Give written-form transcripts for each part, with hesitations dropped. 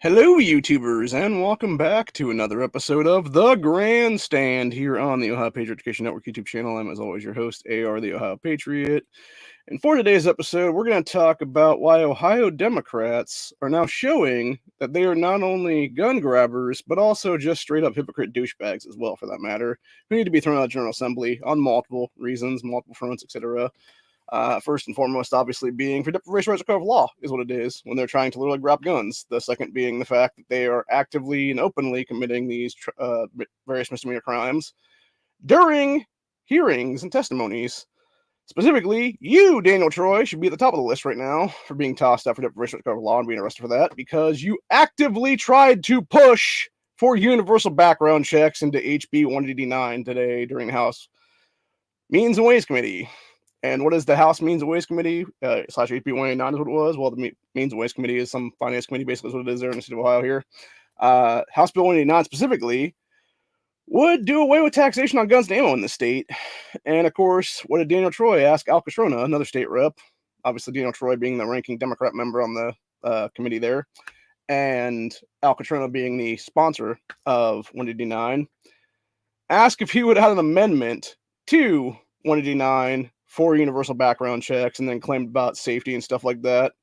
Hello, YouTubers, and welcome back to another episode of The Grandstand here on the Ohio Patriot Education Network YouTube channel. I'm, as always, your host, AR, the Ohio Patriot. And for today's episode, we're going to talk about why Ohio Democrats are now showing that they are not only gun grabbers, but also just straight-up hypocrite douchebags as well, for that matter, who need to be thrown out of the General Assembly on multiple reasons, multiple fronts, etc. First and foremost, obviously, being for deprivation of of law is what it is when they're trying to literally grab guns. The second being the fact that they are actively and openly committing these various misdemeanor crimes during hearings and testimonies. Specifically, you, Daniel Troy, should be at the top of the list right now for being tossed out for deprivation of law and being arrested for that because you actively tried to push for universal background checks into HB189 today during the House Means and Ways Committee. And what is the House Means and Ways Committee slash HB189 is what it was? Well, the Means and Ways Committee is some finance committee, basically is what it is there in the state of Ohio here. House Bill 189 specifically would do away with taxation on guns and ammo in the state. And of course, what did Daniel Troy ask Al Castrona, another state rep? Obviously, Daniel Troy being the ranking Democrat member on the committee there, and Al Castrona being the sponsor of 189, ask if he would have an amendment to 189 for universal background checks, and then claimed about safety and stuff like that.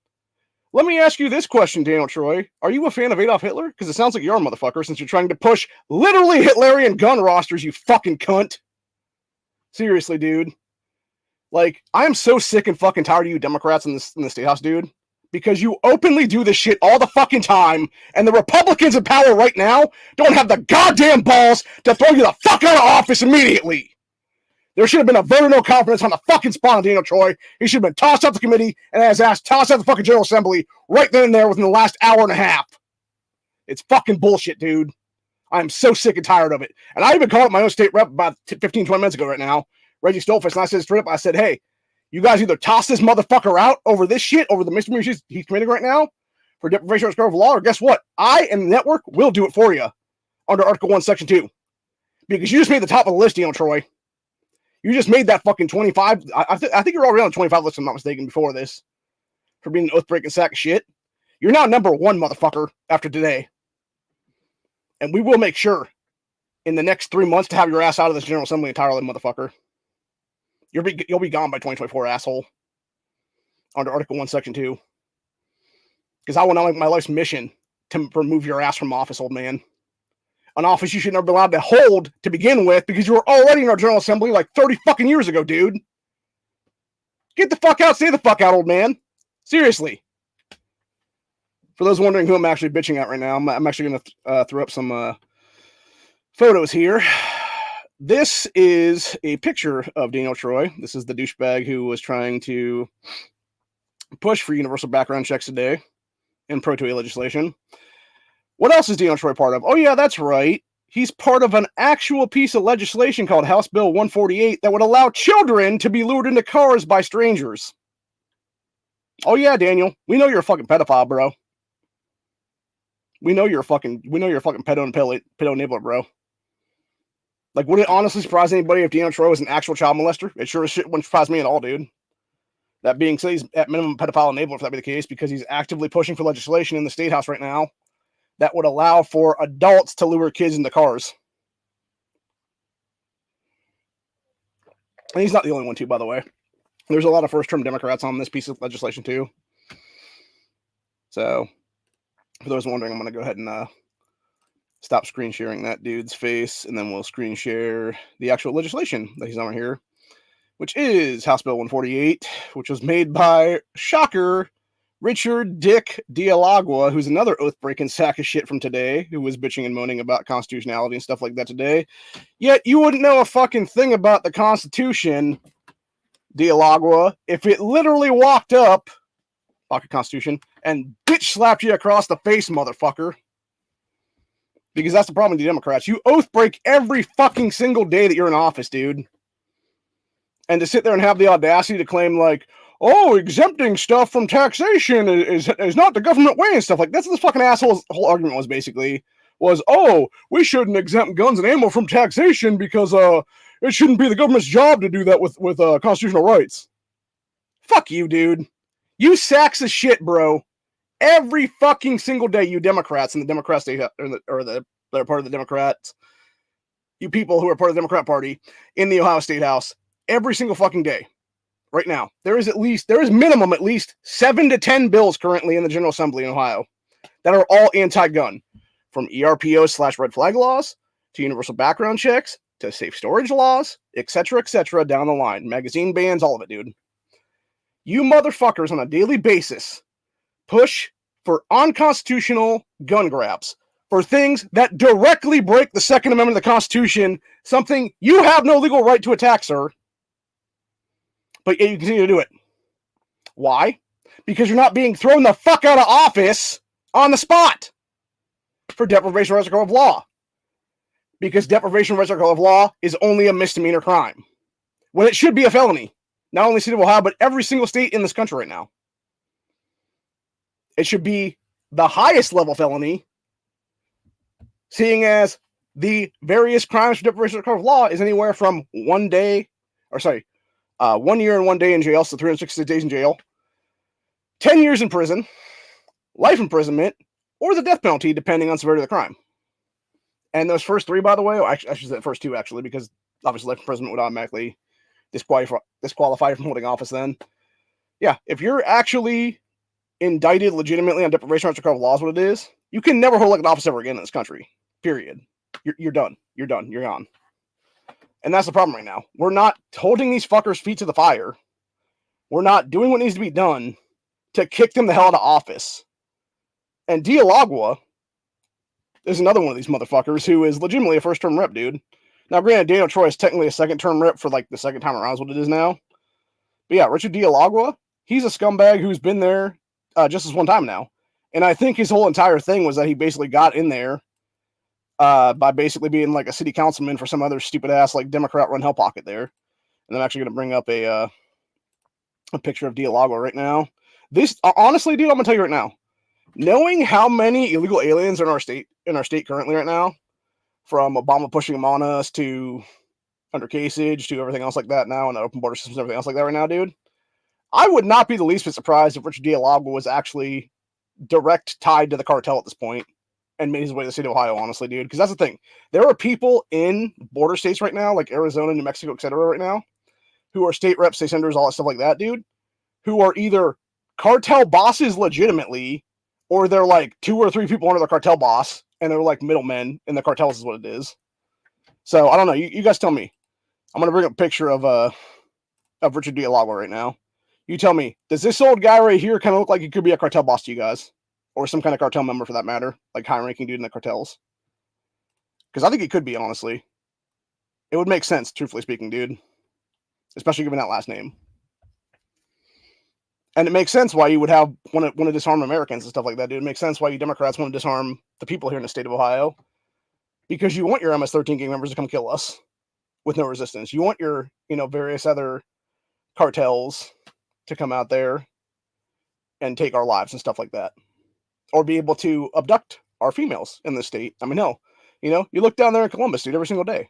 Let me ask you this question, Daniel Troy. Are you a fan of Adolf Hitler? Because it sounds like you're a motherfucker, since you're trying to push literally Hitlerian gun rosters, you fucking cunt. Seriously, dude. Like, I am so sick and fucking tired of you Democrats in the State House, dude. Because you openly do this shit all the fucking time, and the Republicans in power right now don't have the goddamn balls to throw you the fuck out of office immediately. There should have been a vote of no confidence on the fucking spot on Daniel Troy. He should have been tossed out the committee and his ass tossed out the fucking General Assembly right then and there within the last hour and a half. It's fucking bullshit, dude. I'm so sick and tired of it. And I even called up my own state rep about 15, 20 minutes ago right now, Reggie Stolfus, and I said straight up, I said, hey, you guys either toss this motherfucker out over this shit, over the misdemeanors he's committing right now for deprivation of law, or guess what? I and the network will do it for you under Article 1, Section 2. Because you just made the top of the list, Daniel Troy. You just made that fucking 25. I think you're already on the 25 list, if I'm not mistaken, before this. For being an oath-breaking sack of shit. You're now number one, motherfucker, after today. And we will make sure in the next 3 months to have your ass out of this General Assembly entirely, motherfucker. You'll be gone by 2024, asshole. Under Article 1, Section 2. Because I will not make my life's mission to remove your ass from office, old man. An office you should never be allowed to hold to begin with because you were already in our General Assembly like 30 fucking years ago, dude. Get the fuck out, stay the fuck out, old man. Seriously. For those wondering who I'm actually bitching at right now, I'm actually going to throw up some photos here. This is a picture of Daniel Troy. This is the douchebag who was trying to push for universal background checks today in pro-2A legislation. What else is Daniel Troy part of? Oh, yeah, that's right. He's part of an actual piece of legislation called House Bill 148 that would allow children to be lured into cars by strangers. Oh, yeah, Daniel. We know you're a fucking pedophile, bro. We know you're a fucking pedo enabler, bro. Like, would it honestly surprise anybody if Daniel Troy was an actual child molester? It sure as shit wouldn't surprise me at all, dude. That being said, he's at minimum a pedophile enabler, if that be the case, because he's actively pushing for legislation in the State House right now that would allow for adults to lure kids into cars. And he's not the only one, too, by the way. There's a lot of first-term Democrats on this piece of legislation, too. So, for those wondering, I'm going to go ahead and stop screen sharing that dude's face, and then we'll screen share the actual legislation that he's on right here, which is House Bill 148, which was made by, shocker, Richard Dick Dialagua, who's another oath-breaking sack of shit from today, who was bitching and moaning about constitutionality and stuff like that today. Yet you wouldn't know a fucking thing about the Constitution, Dialagua, if it literally walked up, fucking Constitution, and bitch-slapped you across the face, motherfucker. Because that's the problem with the Democrats. You oath-break every fucking single day that you're in office, dude. And to sit there and have the audacity to claim, like, oh, exempting stuff from taxation is not the government way and stuff like that's what this fucking asshole's whole argument was basically. Was, oh, we shouldn't exempt guns and ammo from taxation because it shouldn't be the government's job to do that with constitutional rights. Fuck you, dude. You sacks of shit, bro. Every fucking single day, you Democrats in the Democrat state, that are part of the Democrats, you people who are part of the Democrat Party in the Ohio State House, every single fucking day, right now, there is minimum at least 7 to 10 bills currently in the General Assembly in Ohio that are all anti-gun, from ERPO/red flag laws to universal background checks to safe storage laws, etc., down the line. Magazine bans, all of it, dude. You motherfuckers on a daily basis push for unconstitutional gun grabs, for things that directly break the Second Amendment of the Constitution, something you have no legal right to attack, sir. But you continue to do it. Why? Because you're not being thrown the fuck out of office on the spot for deprivation of rights of law. Because deprivation of rights of law is only a misdemeanor crime, when it should be a felony. Not only the state of Ohio, but every single state in this country right now. It should be the highest level felony, seeing as the various crimes for deprivation of law is anywhere from 1 year and 1 day in jail, so 360 days in jail, 10 years in prison, life imprisonment, or the death penalty, depending on severity of the crime. And those first three, by the way, I should say the first two, actually, because obviously life imprisonment would automatically disqualify from holding office then. Yeah, if you're actually indicted legitimately on deprivation of rights of law is what it is, you can never hold an office ever again in this country. Period. You're done. You're done. You're gone. And that's the problem right now. We're not holding these fuckers' feet to the fire. We're not doing what needs to be done to kick them the hell out of office. And Dialagua is another one of these motherfuckers who is legitimately a first-term rep, dude. Now, granted, Daniel Troy is technically a second-term rep for, like, the second time around is what it is now. But yeah, Richard Dialagua, he's a scumbag who's been there just as one time now. And I think his whole entire thing was that he basically got in there by basically being, like, a city councilman for some other stupid-ass, like, Democrat-run hell pocket there. And I'm actually going to bring up a picture of Dialagua right now. This, honestly, dude, I'm going to tell you right now. Knowing how many illegal aliens are in our state currently right now, from Obama pushing them on us to under Kasich to everything else like that now, and the open border systems and everything else like that right now, dude, I would not be the least bit surprised if Richard Dialagua was actually direct tied to the cartel at this point and made his way to the state of Ohio, honestly, dude. Because that's the thing. There are people in border states right now, like Arizona, New Mexico, etc. right now, who are state reps, state senators, all that stuff like that, dude, who are either cartel bosses legitimately, or they're like 2 or 3 people under the cartel boss, and they're like middlemen in the cartels is what it is. So, I don't know. You guys tell me. I'm going to bring up a picture of Richard Dialagua right now. You tell me, does this old guy right here kind of look like he could be a cartel boss to you guys? Or some kind of cartel member for that matter? Like high-ranking dude in the cartels? Because I think he could be, honestly. It would make sense, truthfully speaking, dude. Especially given that last name. And it makes sense why you would want to disarm Americans and stuff like that, dude. It makes sense why you Democrats want to disarm the people here in the state of Ohio. Because you want your MS-13 gang members to come kill us with no resistance. You want your, various other cartels to come out there and take our lives and stuff like that. Or be able to abduct our females in the state. I mean, hell, you look down there in Columbus, dude, every single day.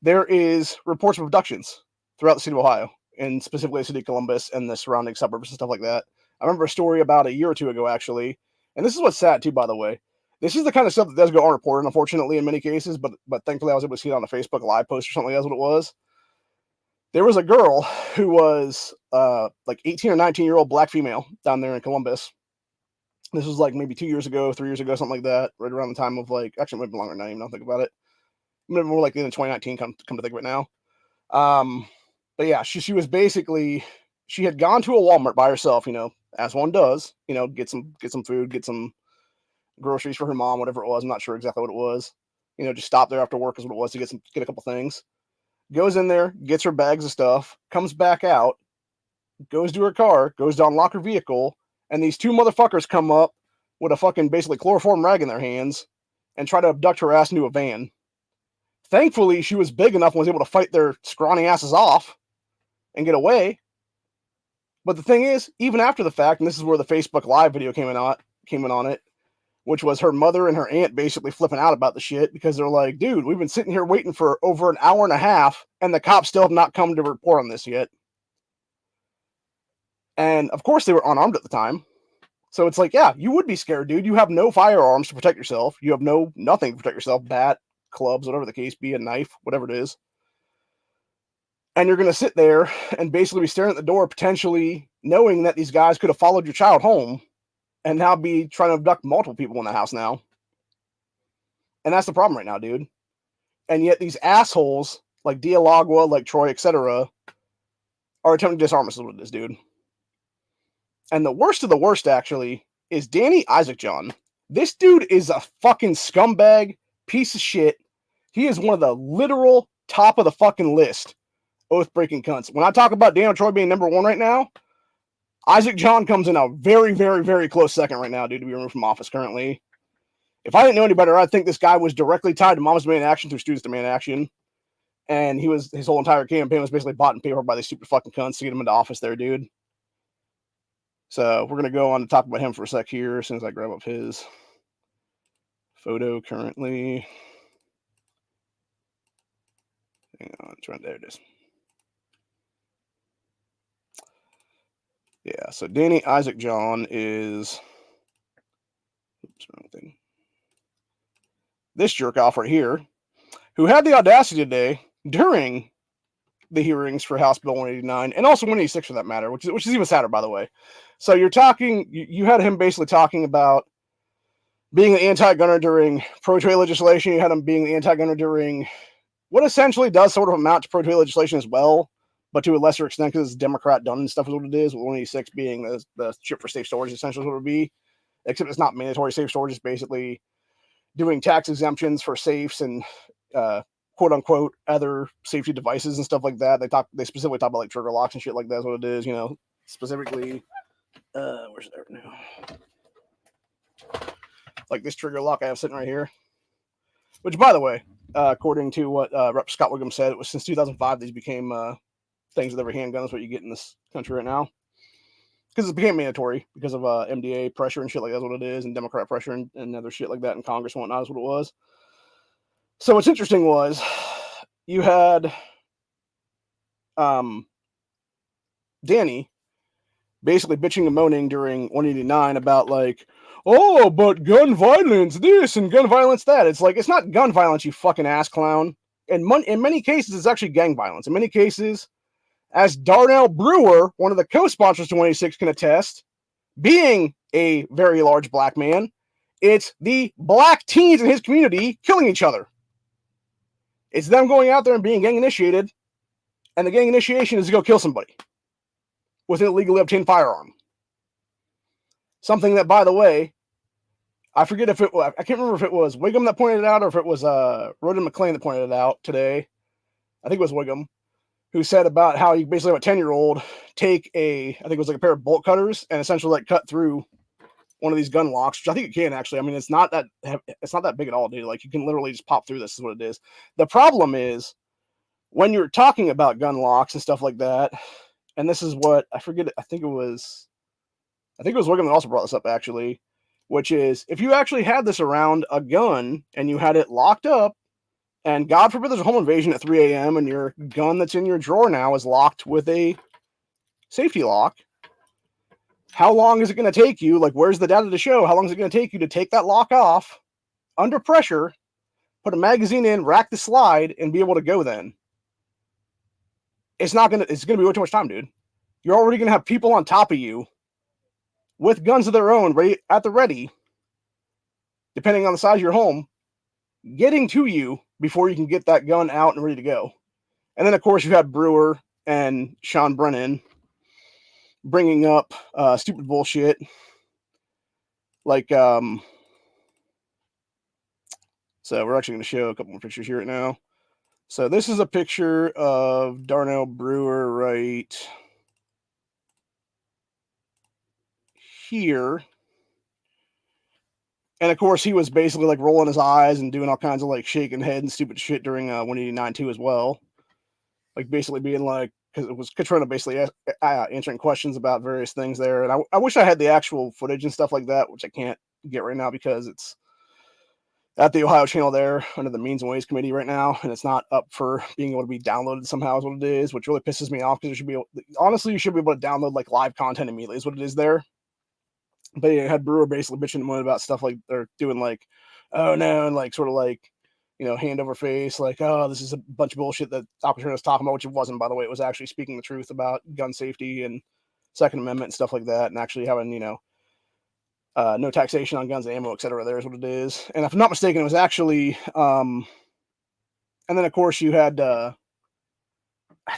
There is reports of abductions throughout the state of Ohio. And specifically the city of Columbus and the surrounding suburbs and stuff like that. I remember a story about a year or two ago, actually. And this is what's sad, too, by the way. This is the kind of stuff that does go unreported, unfortunately, in many cases. But thankfully, I was able to see it on a Facebook Live post or something. That's what it was. There was a girl who was like 18 or 19-year-old black female down there in Columbus. This was like maybe 2 years ago, 3 years ago, something like that. Right around the time of like, actually, maybe longer now, even don't think about it. Maybe more like in 2019, come to think of it now. But yeah, she was basically, she had gone to a Walmart by herself, as one does, get some food, get some groceries for her mom, whatever it was. I'm not sure exactly what it was. Just stop there after work is what it was to get a couple things. Goes in there, gets her bags of stuff, comes back out, goes to her car, goes to unlock her vehicle, and these 2 motherfuckers come up with a fucking basically chloroform rag in their hands and try to abduct her ass into a van. Thankfully, she was big enough and was able to fight their scrawny asses off and get away. But the thing is, even after the fact, and this is where the Facebook Live video came in on it, which was her mother and her aunt basically flipping out about the shit because they're like, dude, we've been sitting here waiting for over an hour and a half, and the cops still have not come to report on this yet. And of course, they were unarmed at the time. So it's like, yeah, you would be scared, dude. You have no firearms to protect yourself. You have nothing to protect yourself. Bat, clubs, whatever the case be, a knife, whatever it is. And you're going to sit there and basically be staring at the door, potentially knowing that these guys could have followed your child home and now be trying to abduct multiple people in the house now. And that's the problem right now, dude. And yet these assholes like Dialogua, like Troy, etc., are attempting to disarm us with this, dude. And the worst of the worst, actually, is Dani Isaacsohn. This dude is a fucking scumbag, piece of shit. He is one of the literal top of the fucking list oath-breaking cunts. When I talk about Daniel Troy being number one right now, Isaacsohn comes in a very, very, very close second right now, dude, to be removed from office currently. If I didn't know any better, I'd think this guy was directly tied to Mama's Demand Action through Students Demand Action. And his whole entire campaign was basically bought and paid for by these stupid fucking cunts to get him into office there, dude. So we're going to go on to talk about him for a sec here as soon as I grab up his photo currently. Hang on, there it is. Yeah, so Dani Isaacsohn is... Oops, wrong thing. This jerk off right here, who had the audacity today during the hearings for House Bill 189 and also 186 for that matter, which is even sadder, by the way. So you're talking, you had him basically talking about being an anti-gunner during pro-choice legislation. You had him being the anti-gunner during what essentially does sort of amount to pro-choice legislation as well, but to a lesser extent because it's Democrat done and stuff is what it is, with 186 being the chip for safe storage essentially is what it would be, except it's not mandatory safe storage. It's basically doing tax exemptions for safes and quote unquote other safety devices and stuff like that. They specifically talk about like trigger locks and shit like that's what it is, you know, specifically where's it now? Like this trigger lock I have sitting right here. Which by the way, according to what Rep. Scott Wiggum said, it was since 2005 these became things with every handgun is what you get in this country right now. Because it became mandatory because of MDA pressure and shit like that's what it is, and Democrat pressure and other shit like that in Congress and whatnot is what it was. So what's interesting was you had Dani basically bitching and moaning during 189 about like, oh, but gun violence this and gun violence that. It's like, it's not gun violence, you fucking ass clown. And in many cases, it's actually gang violence. In many cases, as Darnell Brewer, one of the co-sponsors to 186, can attest, being a very large black man, it's the black teens in his community killing each other. It's them going out there and being gang initiated, and the gang initiation is to go kill somebody with an illegally obtained firearm. Something that, by the way, I forget if it was, I can't remember if it was Wiggum that pointed it out or if it was Roden McLean that pointed it out today. I think it was Wiggum, who said about how you basically have a 10-year-old take I think it was like a pair of bolt cutters and essentially like cut through one of these gun locks, which I think it can actually. I mean, it's not that big at all, dude. Like you can literally just pop through this is what it is. The problem is when you're talking about gun locks and stuff like that, and this is what I forget. I think it was Wiggum that also brought this up actually, which is if you actually had this around a gun and you had it locked up, and God forbid there's a home invasion at 3 a.m. and your gun that's in your drawer now is locked with a safety lock, how long is it going to take you? Like, where's the data to show? How long is it going to take you to take that lock off under pressure, put a magazine in, rack the slide, and be able to go then? It's going to be way too much time, dude. You're already going to have people on top of you with guns of their own ready at the ready, depending on the size of your home, getting to you before you can get that gun out and ready to go. And then, of course, you have Brewer and Sean Brennan bringing up stupid bullshit like so we're actually going to show a couple more pictures here right now. So this is a picture of Darnell Brewer right here, and of course he was basically like rolling his eyes and doing all kinds of like shaking head and stupid shit during 189 too as well, like basically being like, because it was Katrina basically answering questions about various things there. And I wish I had the actual footage and stuff like that, which I can't get right now because it's at the Ohio channel there under the Means and Ways Committee right now. And it's not up for being able to be downloaded somehow is what it is, which really pisses me off because you should be able to download like live content immediately is what it is there. But you had Brewer basically bitching and moaning about stuff like they're doing like, oh no, and like sort of like, hand over face, like, oh, this is a bunch of bullshit that Opportunity was talking about, which it wasn't, by the way. It was actually speaking the truth about gun safety and Second Amendment and stuff like that, and actually having, no taxation on guns and ammo, etc. There's what it is. And if I'm not mistaken, it was actually, and then of course you had, I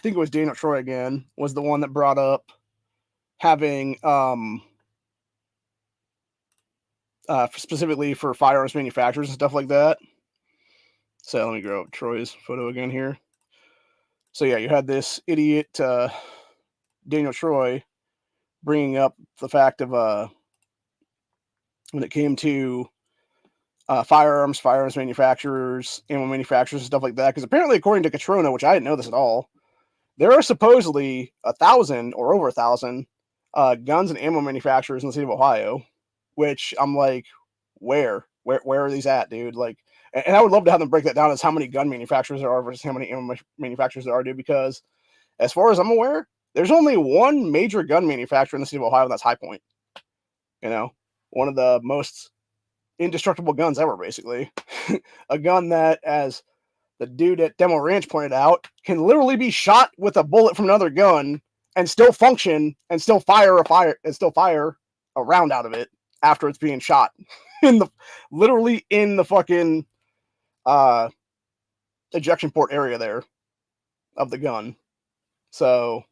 think it was Daniel Troy again, was the one that brought up having, specifically for firearms manufacturers and stuff like that. So let me grab Troy's photo again here. So yeah, you had this idiot Daniel Troy bringing up the fact of when it came to firearms manufacturers, ammo manufacturers, and stuff like that. Because apparently, according to Catrona, which I didn't know this at all, there are supposedly 1,000 or over 1,000 guns and ammo manufacturers in the state of Ohio. Which I'm like, where are these at, dude? Like, and I would love to have them break that down as how many gun manufacturers there are versus how many ammo manufacturers there are, dude. Because as far as I'm aware, there's only one major gun manufacturer in the state of Ohio, and that's High Point. One of the most indestructible guns ever, basically. A gun that, as the dude at Demo Ranch pointed out, can literally be shot with a bullet from another gun and still function and still fire a round out of it after it's being shot literally in the fucking ejection port area there of the gun. So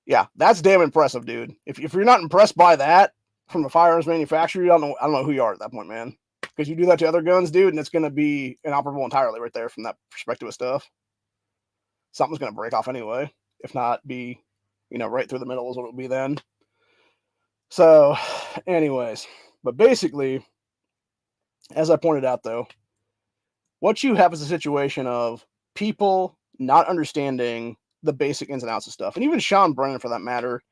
yeah, that's damn impressive, dude. If you're not impressed by that from a firearms manufacturer, I don't know who you are at that point, man. Because you do that to other guns, dude, and it's going to be inoperable entirely right there from that perspective of stuff. Something's going to break off anyway, if not be, right through the middle is what it would be then. So, anyways, but basically, as I pointed out, though, what you have is a situation of people not understanding the basic ins and outs of stuff. And even Sean Brennan, for that matter,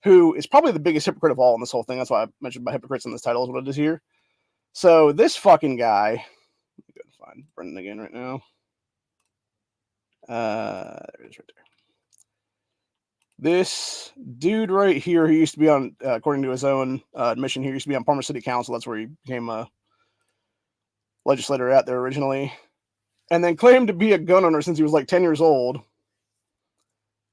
who is probably the biggest hypocrite of all in this whole thing. That's why I mentioned my hypocrites in this title is what it is here. So this fucking guy, let me go and find Brennan again right now. There it is right there. This dude right here, who used to be on, according to his own admission, he used to be on Palmer City Council. That's where he became a legislator at there originally. And then claimed to be a gun owner since he was like 10 years old.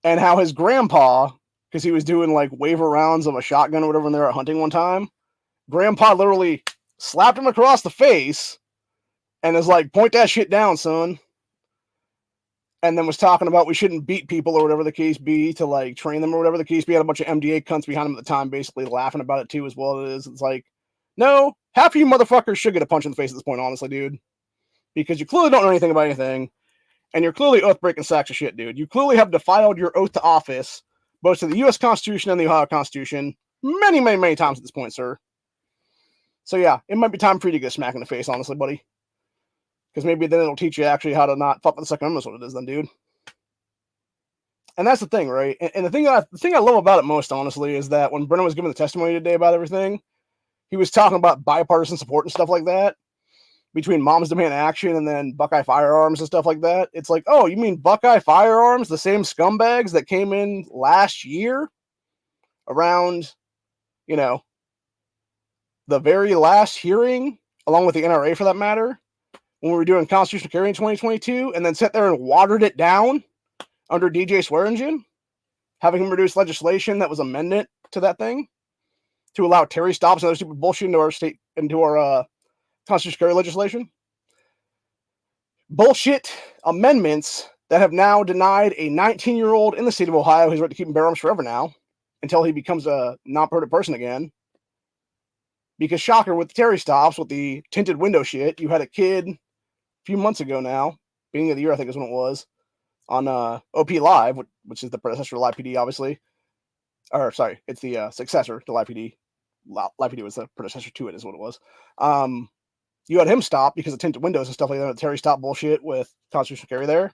And how his grandpa, because he was doing like waiver rounds of a shotgun or whatever when they were hunting one time, grandpa literally slapped him across the face and is like, point that shit down, son. And then was talking about we shouldn't beat people or whatever the case be to like train them or whatever the case be. Had a bunch of MDA cunts behind him at the time basically laughing about it too as well. It is. It's like, no, half of you motherfuckers should get a punch in the face at this point, honestly, dude. Because you clearly don't know anything about anything. And you're clearly oath-breaking sacks of shit, dude. You clearly have defiled your oath to office, both to the U.S. Constitution and the Ohio Constitution, many, many, many times at this point, sir. So yeah, it might be time for you to get a smack in the face, honestly, buddy. Because maybe then it'll teach you actually how to not fuck with the Second Amendment, what it is then, dude. And that's the thing, right? And the thing I love about it most, honestly, is that when Brennan was giving the testimony today about everything, he was talking about bipartisan support and stuff like that between Moms Demand Action and then Buckeye Firearms and stuff like that. It's like, oh, you mean Buckeye Firearms, the same scumbags that came in last year around, the very last hearing, along with the NRA for that matter, when we were doing constitutional carry in 2022, and then sat there and watered it down under DJ Swearingen, having him reduce legislation that was amendment to that thing to allow Terry stops and other stupid bullshit into our state, into our constitutional carry legislation. Bullshit amendments that have now denied a 19-year-old in the state of Ohio his right to keep and bear arms forever now, until he becomes a non-permitted person again. Because shocker, with the Terry stops, with the tinted window shit, you had a kid a few months ago now, beginning of the year I think is when it was, on OP Live, which is the predecessor to Live PD, obviously. Or, sorry, it's the successor to Live PD. Live PD was the predecessor to it, is what it was. You had him stop because of tinted windows and stuff like that, the Terry stop bullshit with constitutional carry there.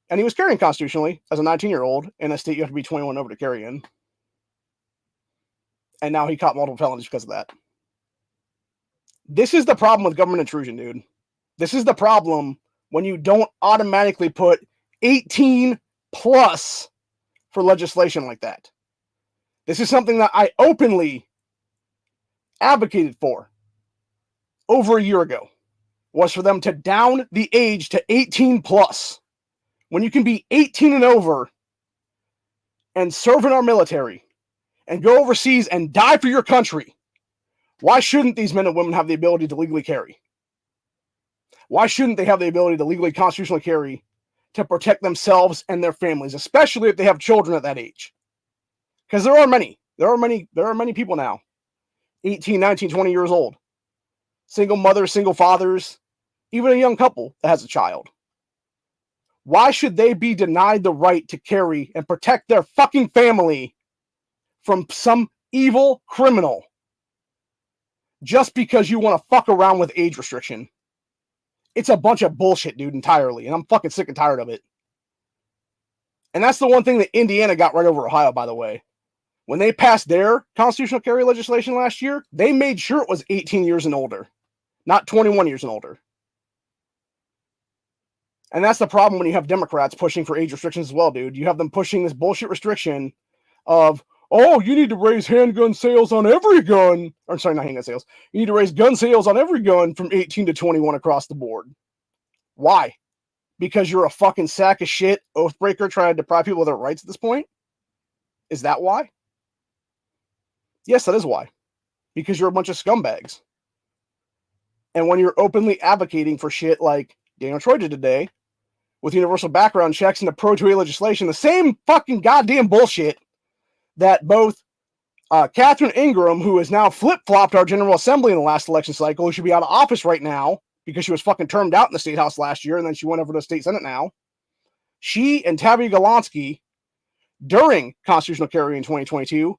And he was carrying constitutionally as a 19-year-old in a state you have to be 21 over to carry in. And now he caught multiple felonies because of that. This is the problem with government intrusion, dude. This is the problem when you don't automatically put 18 plus for legislation like that. This is something that I openly advocated for over a year ago was for them to down the age to 18 plus. When you can be 18 and over and serve in our military and go overseas and die for your country, why shouldn't these men and women have the ability to legally carry? Why shouldn't they have the ability to legally constitutionally carry to protect themselves and their families, especially if they have children at that age? Because there are many people now, 18, 19, 20 years old, single mothers, single fathers, even a young couple that has a child. Why should they be denied the right to carry and protect their fucking family from some evil criminal just because you want to fuck around with age restriction? It's a bunch of bullshit, dude, entirely, and I'm fucking sick and tired of it. And that's the one thing that Indiana got right over Ohio, by the way. When they passed their constitutional carry legislation last year, they made sure it was 18 years and older, not 21 years and older. And that's the problem when you have Democrats pushing for age restrictions as well, dude. You have them pushing this bullshit restriction of, oh, you need to raise handgun sales on every gun. Or sorry, not handgun sales. You need to raise gun sales on every gun from 18 to 21 across the board. Why? Because you're a fucking sack of shit oathbreaker trying to deprive people of their rights at this point? Is that why? Yes, that is why. Because you're a bunch of scumbags. And when you're openly advocating for shit like Daniel Troy did today, with universal background checks and the pro-2A legislation, the same fucking goddamn bullshit that both Catherine Ingram, who has now flip-flopped our General Assembly in the last election cycle, who should be out of office right now because she was fucking termed out in the State House last year, and then she went over to the State Senate now. She and Tabby Golonsky, during constitutional carry in 2022,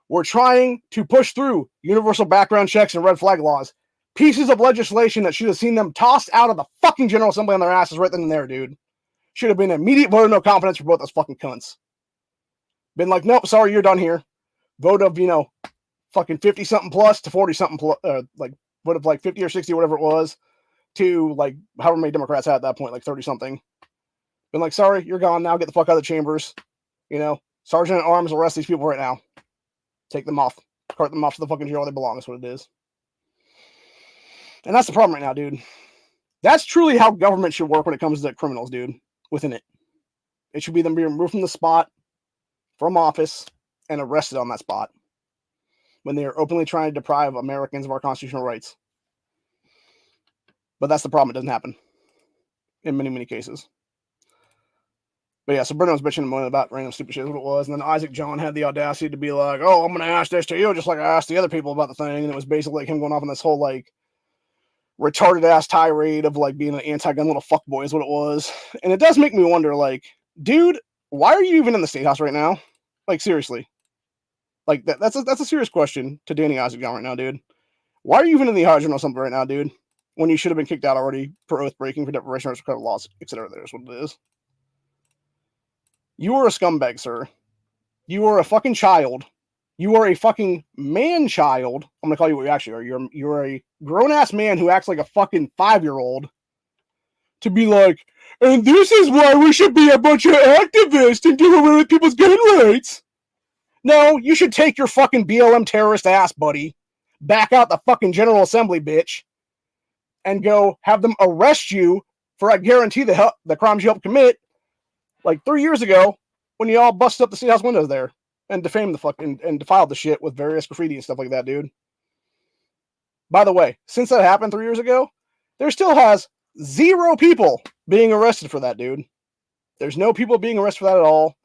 were trying to push through universal background checks and red flag laws. Pieces of legislation that should have seen them tossed out of the fucking General Assembly on their asses right then and there, dude. Should have been an immediate vote of no confidence for both those fucking cunts. Been like, nope, sorry, you're done here. Vote of, fucking 50-something plus to 40-something plus, vote of like 50 or 60, whatever it was, to like however many Democrats had at that point, like 30-something. Been like, sorry, you're gone now. Get the fuck out of the chambers. Sergeant at Arms will arrest these people right now. Take them off. Cart them off to the fucking jail where they belong. That's what it is. And that's the problem right now, dude. That's truly how government should work when it comes to criminals, dude, within it. It should be them being removed from the spot, from office, and arrested on that spot when they are openly trying to deprive Americans of our constitutional rights. But that's the problem. It doesn't happen in many, many cases. But yeah, so Brennan was bitching and moaning about random stupid shit, what it was. And then Isaacsohn had the audacity to be like, oh, I'm going to ask this to you just like I asked the other people about the thing. And it was basically like him going off on this whole like retarded ass tirade of like being an anti-gun little fuckboy is what it was. And it does make me wonder, like, dude, why are you even in the State House right now? Like, seriously. Like, that's a serious question to Dani Isaacsohn right now, dude. Why are you even in the Ohio Journal Assembly right now, dude? When you should have been kicked out already for oath breaking, for deprivation of criminal laws, etc. There's what it is. You are a scumbag, sir. You are a fucking child. You are a fucking man-child. I'm going to call you what you actually are. You're a grown-ass man who acts like a fucking 5-year-old to be like, and this is why we should be a bunch of activists and do away with people's gun rights. No, you should take your fucking BLM terrorist ass, buddy, back out the fucking General Assembly, bitch, and go have them arrest you for, I guarantee, the crimes you helped commit like 3 years ago when you all busted up the State House windows there and defamed the fucking and defiled the shit with various graffiti and stuff like that, dude. By the way, since that happened 3 years ago, there still has 0 people being arrested for that, dude. There's no people being arrested for that at all.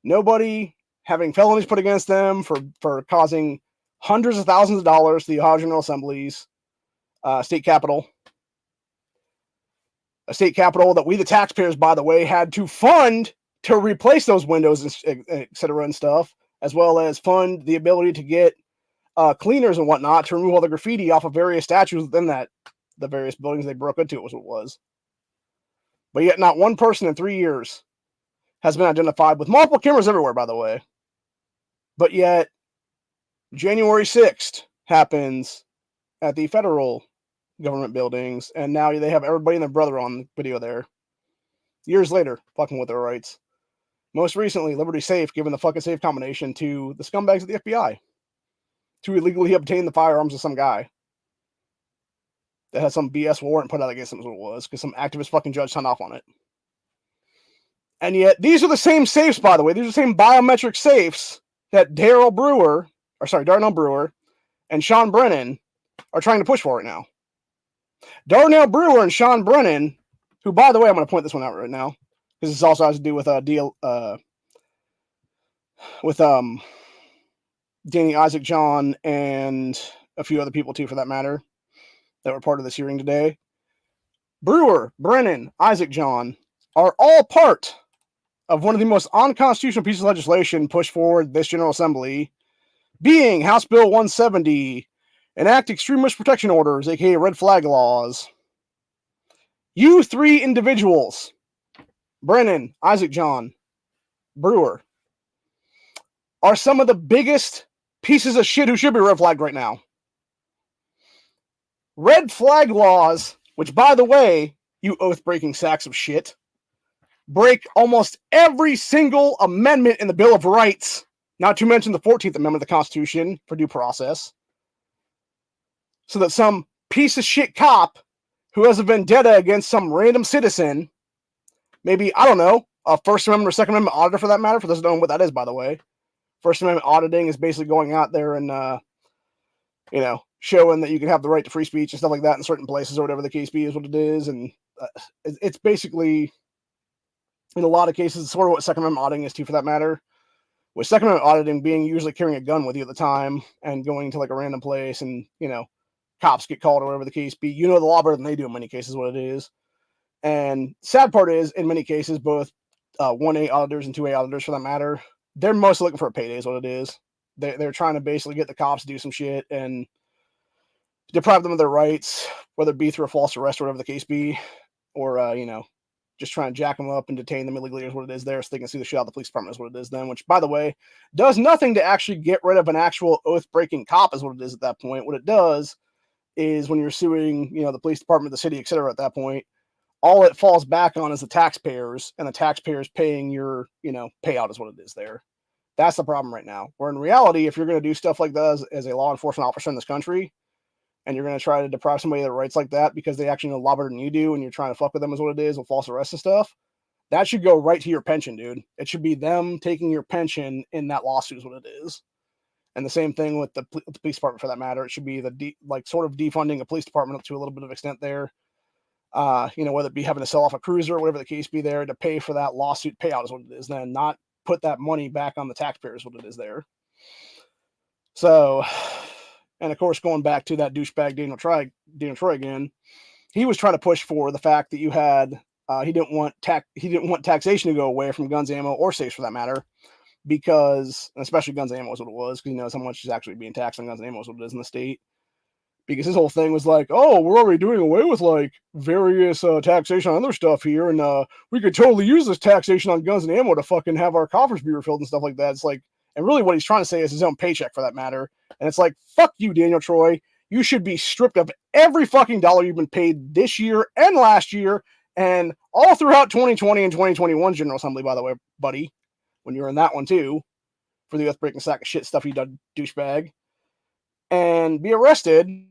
Nobody having felonies put against them for causing hundreds of thousands of dollars to the Ohio General Assembly's state capitol. A state capitol that we, the taxpayers, by the way, had to fund to replace those windows, et cetera, and stuff, as well as fund the ability to get cleaners and whatnot to remove all the graffiti off of various statues within the various buildings they broke into, was what it was. But yet not one person in 3 years has been identified, with multiple cameras everywhere, by the way. But yet, January 6th happens at the federal government buildings, and now they have everybody and their brother on video there. Years later, fucking with their rights. Most recently, Liberty Safe giving the fucking safe combination to the scumbags of the FBI. to illegally obtain the firearms of some guy that had some BS warrant put out against him, is what it was, because some activist fucking judge signed off on it. And yet, these are the same safes, by the way. These are the same biometric safes that Darnell Brewer and Sean Brennan are trying to push for right now. Darnell Brewer and Sean Brennan, who, by the way, I'm going to point this one out right now, because this also has to do with Dani Isaacsohn and a few other people too, for that matter, that were part of this hearing today. Brewer, Brennan, Isaacsohn are all part of one of the most unconstitutional pieces of legislation pushed forward this General Assembly, being House Bill 170, enact extremist protection orders, aka red flag laws. You three individuals, Brennan, Isaacsohn, Brewer, are some of the biggest pieces of shit who should be red flagged right now. Red flag laws, which, by the way, you oath-breaking sacks of shit, break almost every single amendment in the Bill of Rights, not to mention the 14th Amendment of the Constitution for due process, so that some piece of shit cop who has a vendetta against some random citizen, maybe, I don't know, a First Amendment or Second Amendment auditor for that matter, for those who don't know what that is, by the way. First Amendment auditing is basically going out there and, showing that you can have the right to free speech and stuff like that in certain places, or whatever the case be, is what it is. And it's basically, in a lot of cases, sort of what Second Amendment auditing is too, for that matter. With Second Amendment auditing being usually carrying a gun with you at the time and going to like a random place, and, cops get called or whatever the case be. The law better than they do in many cases, what it is. And sad part is, in many cases, both 1A auditors and 2A auditors, for that matter, they're mostly looking for a payday, is what it is. They're trying to basically get the cops to do some shit and deprive them of their rights, whether it be through a false arrest or whatever the case be, or, just trying to jack them up and detain them illegally, is what it is there, so they can see the shit out of the police department, is what it is then, which, by the way, does nothing to actually get rid of an actual oath-breaking cop, is what it is at that point. What it does is, when you're suing, the police department, the city, etc., at that point, all it falls back on is the taxpayers, and the taxpayers paying your, payout, is what it is there. That's the problem right now. Where in reality, if you're going to do stuff like that as a law enforcement officer in this country, and you're going to try to deprive somebody of their rights like that because they actually know a lot better than you do, and you're trying to fuck with them, is what it is, with false arrests and stuff, that should go right to your pension, dude. It should be them taking your pension in that lawsuit, is what it is. And the same thing with the police department, for that matter. It should be sort of defunding a police department up to a little bit of extent there. Whether it be having to sell off a cruiser or whatever the case be there to pay for that lawsuit payout, is what it is. Then not put that money back on the taxpayers, what it is there. So, and of course, going back to that douchebag Daniel Troy again, he was trying to push for the fact that you had he didn't want taxation to go away from guns, ammo, or safes, for that matter, because, especially guns and ammo is what it was, because he knows how much is actually being taxed on guns and ammo is what it is in the state. Because his whole thing was like, oh, we're already doing away with like various taxation on other stuff here, and we could totally use this taxation on guns and ammo to fucking have our coffers be refilled and stuff like that. It's like, and really what he's trying to say is his own paycheck, for that matter. And it's like, fuck you, Daniel Troy. You should be stripped of every fucking dollar you've been paid this year and last year and all throughout 2020 and 2021 General Assembly, by the way, buddy, when you were in that one too, for the oath-breaking sack of shit stuff you done, douchebag, and be arrested.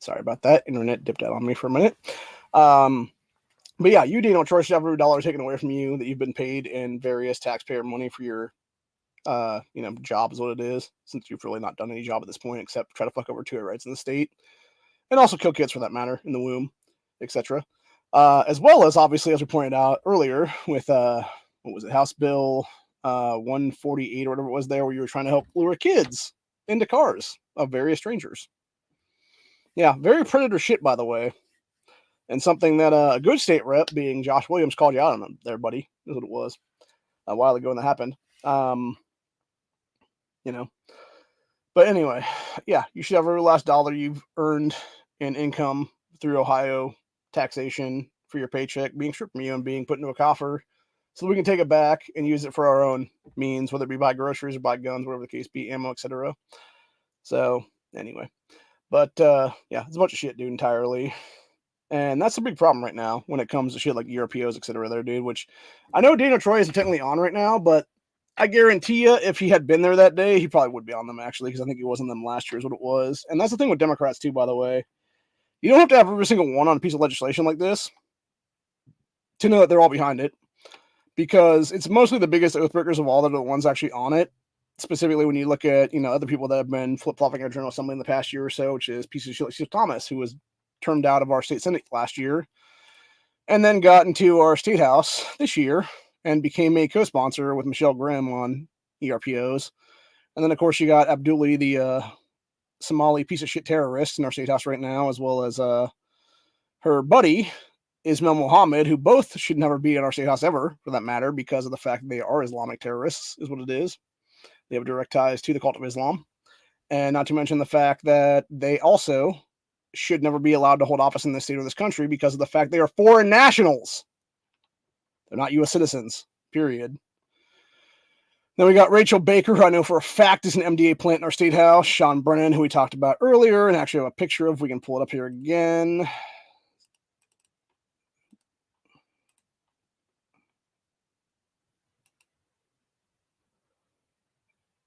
Sorry about that. Internet dipped out on me for a minute. But yeah, you, Daniel Troy, should have every dollar taken away from you that you've been paid in various taxpayer money for your job is what it is, since you've really not done any job at this point except try to fuck over 2A rights in the state, and also kill kids for that matter in the womb, etc. As well as, obviously, as we pointed out earlier, with what was it, House Bill 148 or whatever it was there, where you were trying to help lure kids into cars of various strangers. Yeah, very predator shit, by the way. And something that a good state rep, being Josh Williams, called you out on there, buddy. Is what it was a while ago when that happened. But anyway, yeah, you should have every last dollar you've earned in income through Ohio taxation for your paycheck being stripped from you and being put into a coffer, so that we can take it back and use it for our own means, whether it be buy groceries or buy guns, whatever the case be, ammo, etc. So anyway, but yeah, it's a bunch of shit, dude, entirely. And that's a big problem right now when it comes to shit like ERPOs, etc. there, dude, which I know Daniel Troy isn't technically on right now, but I guarantee you, if he had been there that day, he probably would be on them, actually, because I think he was on them last year is what it was. And that's the thing with Democrats, too, by the way. You don't have to have every single one on a piece of legislation like this to know that they're all behind it, because it's mostly the biggest oathbreakers of all that are the ones actually on it, specifically when you look at, other people that have been flip-flopping our General Assembly in the past year or so, which is pieces of shit like Steve Thomas, who was turned out of our state Senate last year, and then got into our state house this year, and became a co-sponsor with Michelle Grimm on ERPOs. And then, of course, you got Abdulli, the Somali piece of shit terrorist in our state house right now, as well as her buddy, Ismail Mohammed, who both should never be in our state house ever, for that matter, because of the fact that they are Islamic terrorists, is what it is. They have direct ties to the cult of Islam. And not to mention the fact that they also should never be allowed to hold office in this state or this country because of the fact they are foreign nationals. They're not U.S. citizens, period. Then we got Rachel Baker, who I know for a fact is an MDA plant in our state house. Sean Brennan, who we talked about earlier, and actually have a picture of, if we can pull it up here again.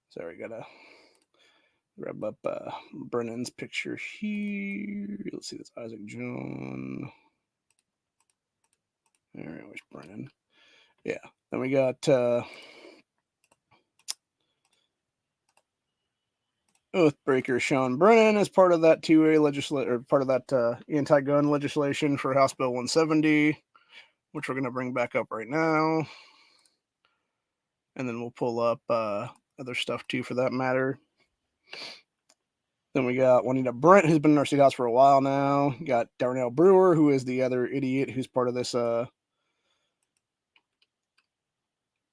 Sorry, gotta grab up Brennan's picture here. Let's see, that's Isaacsohn. All right, where's Brennan? Yeah. Then we got Oathbreaker Sean Brennan as part of that 2A legislation, or part of that anti-gun legislation for House Bill 170, which we're going to bring back up right now. And then we'll pull up other stuff too, for that matter. Then we got Juanita Brent, who's been in our state house for a while now. You got Darnell Brewer, who is the other idiot who's part of this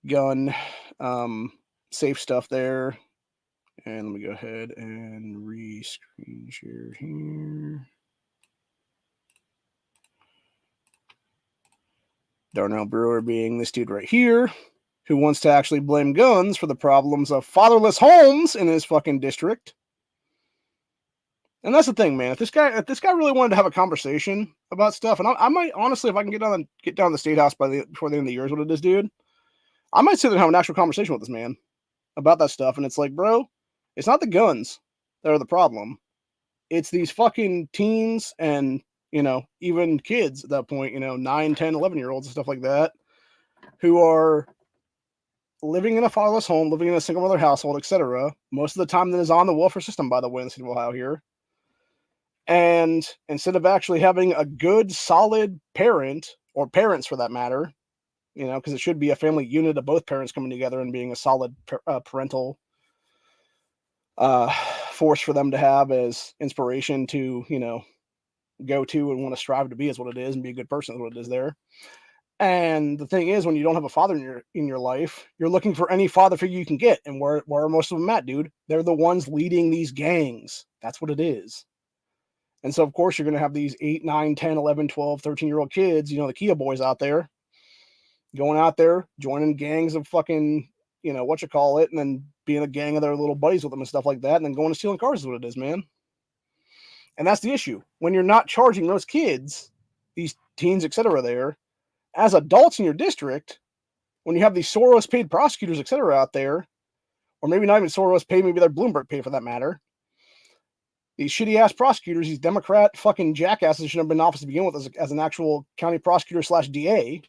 gun safe stuff there. And let me go ahead and re-screen share here. Darnell Brewer being this dude right here, who wants to actually blame guns for the problems of fatherless homes in his fucking district. And that's the thing, man. If this guy really wanted to have a conversation about stuff, and I might honestly, if I can get down to the state house before the end of the year is what it is, dude, I might sit there and have an actual conversation with this man about that stuff. And it's like, bro, it's not the guns that are the problem. It's these fucking teens and, even kids at that point, 9, 10, 11-year-olds and stuff like that, who are living in a fatherless home, living in a single mother household, etc. Most of the time that is on the welfare system, by the way, in the state of Ohio here. And instead of actually having a good, solid parent, or parents for that matter, because it should be a family unit of both parents coming together and being a solid parental force for them to have as inspiration to, go to and want to strive to be, is what it is, and be a good person is what it is there. And the thing is, when you don't have a father in your life, you're looking for any father figure you can get. And where are most of them at, dude? They're the ones leading these gangs. That's what it is. And so, of course, you're going to have these 8, 9, 10, 11, 12, 13-year-old kids, the Kia boys out there, going out there, joining gangs of fucking, and then being a gang of their little buddies with them and stuff like that, and then going and stealing cars is what it is, man. And that's the issue. When you're not charging those kids, these teens, etc. there, as adults in your district, when you have these Soros-paid prosecutors, etc. out there, or maybe not even Soros-paid, maybe they're Bloomberg-paid for that matter, these shitty-ass prosecutors, these Democrat fucking jackasses should have been in office to begin with as an actual county prosecutor / DA.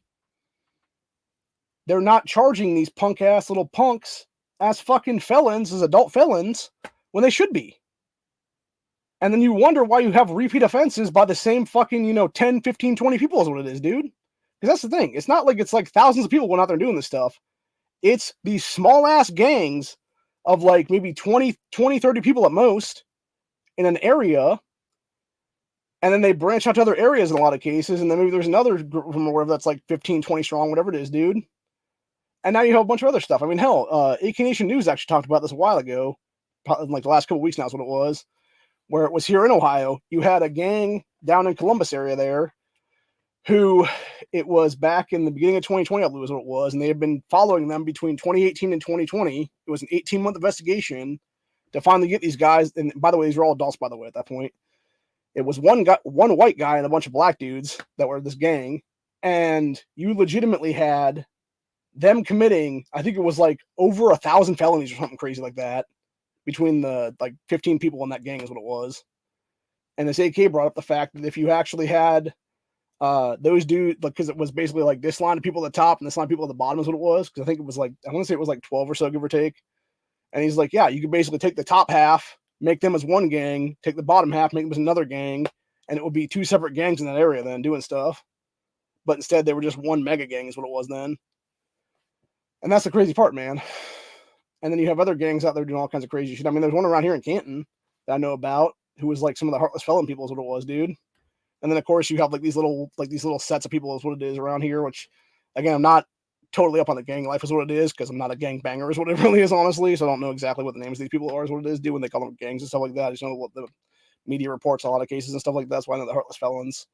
They're not charging these punk-ass little punks as fucking felons, as adult felons, when they should be. And then you wonder why you have repeat offenses by the same fucking, 10, 15, 20 people is what it is, dude. Because that's the thing. It's not like it's like thousands of people going out there doing this stuff. It's these small-ass gangs of like maybe 20, 30 people at most in an area. And then they branch out to other areas in a lot of cases. And then maybe there's another group from wherever that's like 15, 20 strong, whatever it is, dude. And now you have a bunch of other stuff. I mean, hell, AK Nation News actually talked about this a while ago. Like the last couple of weeks now is what it was. Where it was here in Ohio. You had a gang down in Columbus area there who it was back in the beginning of 2020, I believe is what it was. And they had been following them between 2018 and 2020. It was an 18-month investigation to finally get these guys. And by the way, these were all adults, by the way, at that point. It was one white guy and a bunch of black dudes that were this gang. And you legitimately had them committing, I think it was like over 1,000 felonies or something crazy like that between the like 15 people in that gang is what it was. And this AK brought up the fact that if you actually had those dudes, because it was basically like this line of people at the top and this line of people at the bottom is what it was. Because I think it was like, I want to say it was like 12 or so, give or take. And he's like, yeah, you could basically take the top half, make them as one gang, take the bottom half, make them as another gang, and it would be two separate gangs in that area then doing stuff. But instead, they were just one mega gang is what it was then. And that's the crazy part, man. And then you have other gangs out there doing all kinds of crazy shit. I mean, there's one around here in Canton that I know about who was like some of the heartless felon people is what it was, dude. And then of course you have like these little sets of people is what it is around here, which again, I'm not totally up on the gang life is what it is because I'm not a gang banger is what it really is, honestly. So I don't know exactly what the names of these people are is what it is, dude, when they call them gangs and stuff like that. I just know what the media reports a lot of cases and stuff like that. That's why I know the heartless felons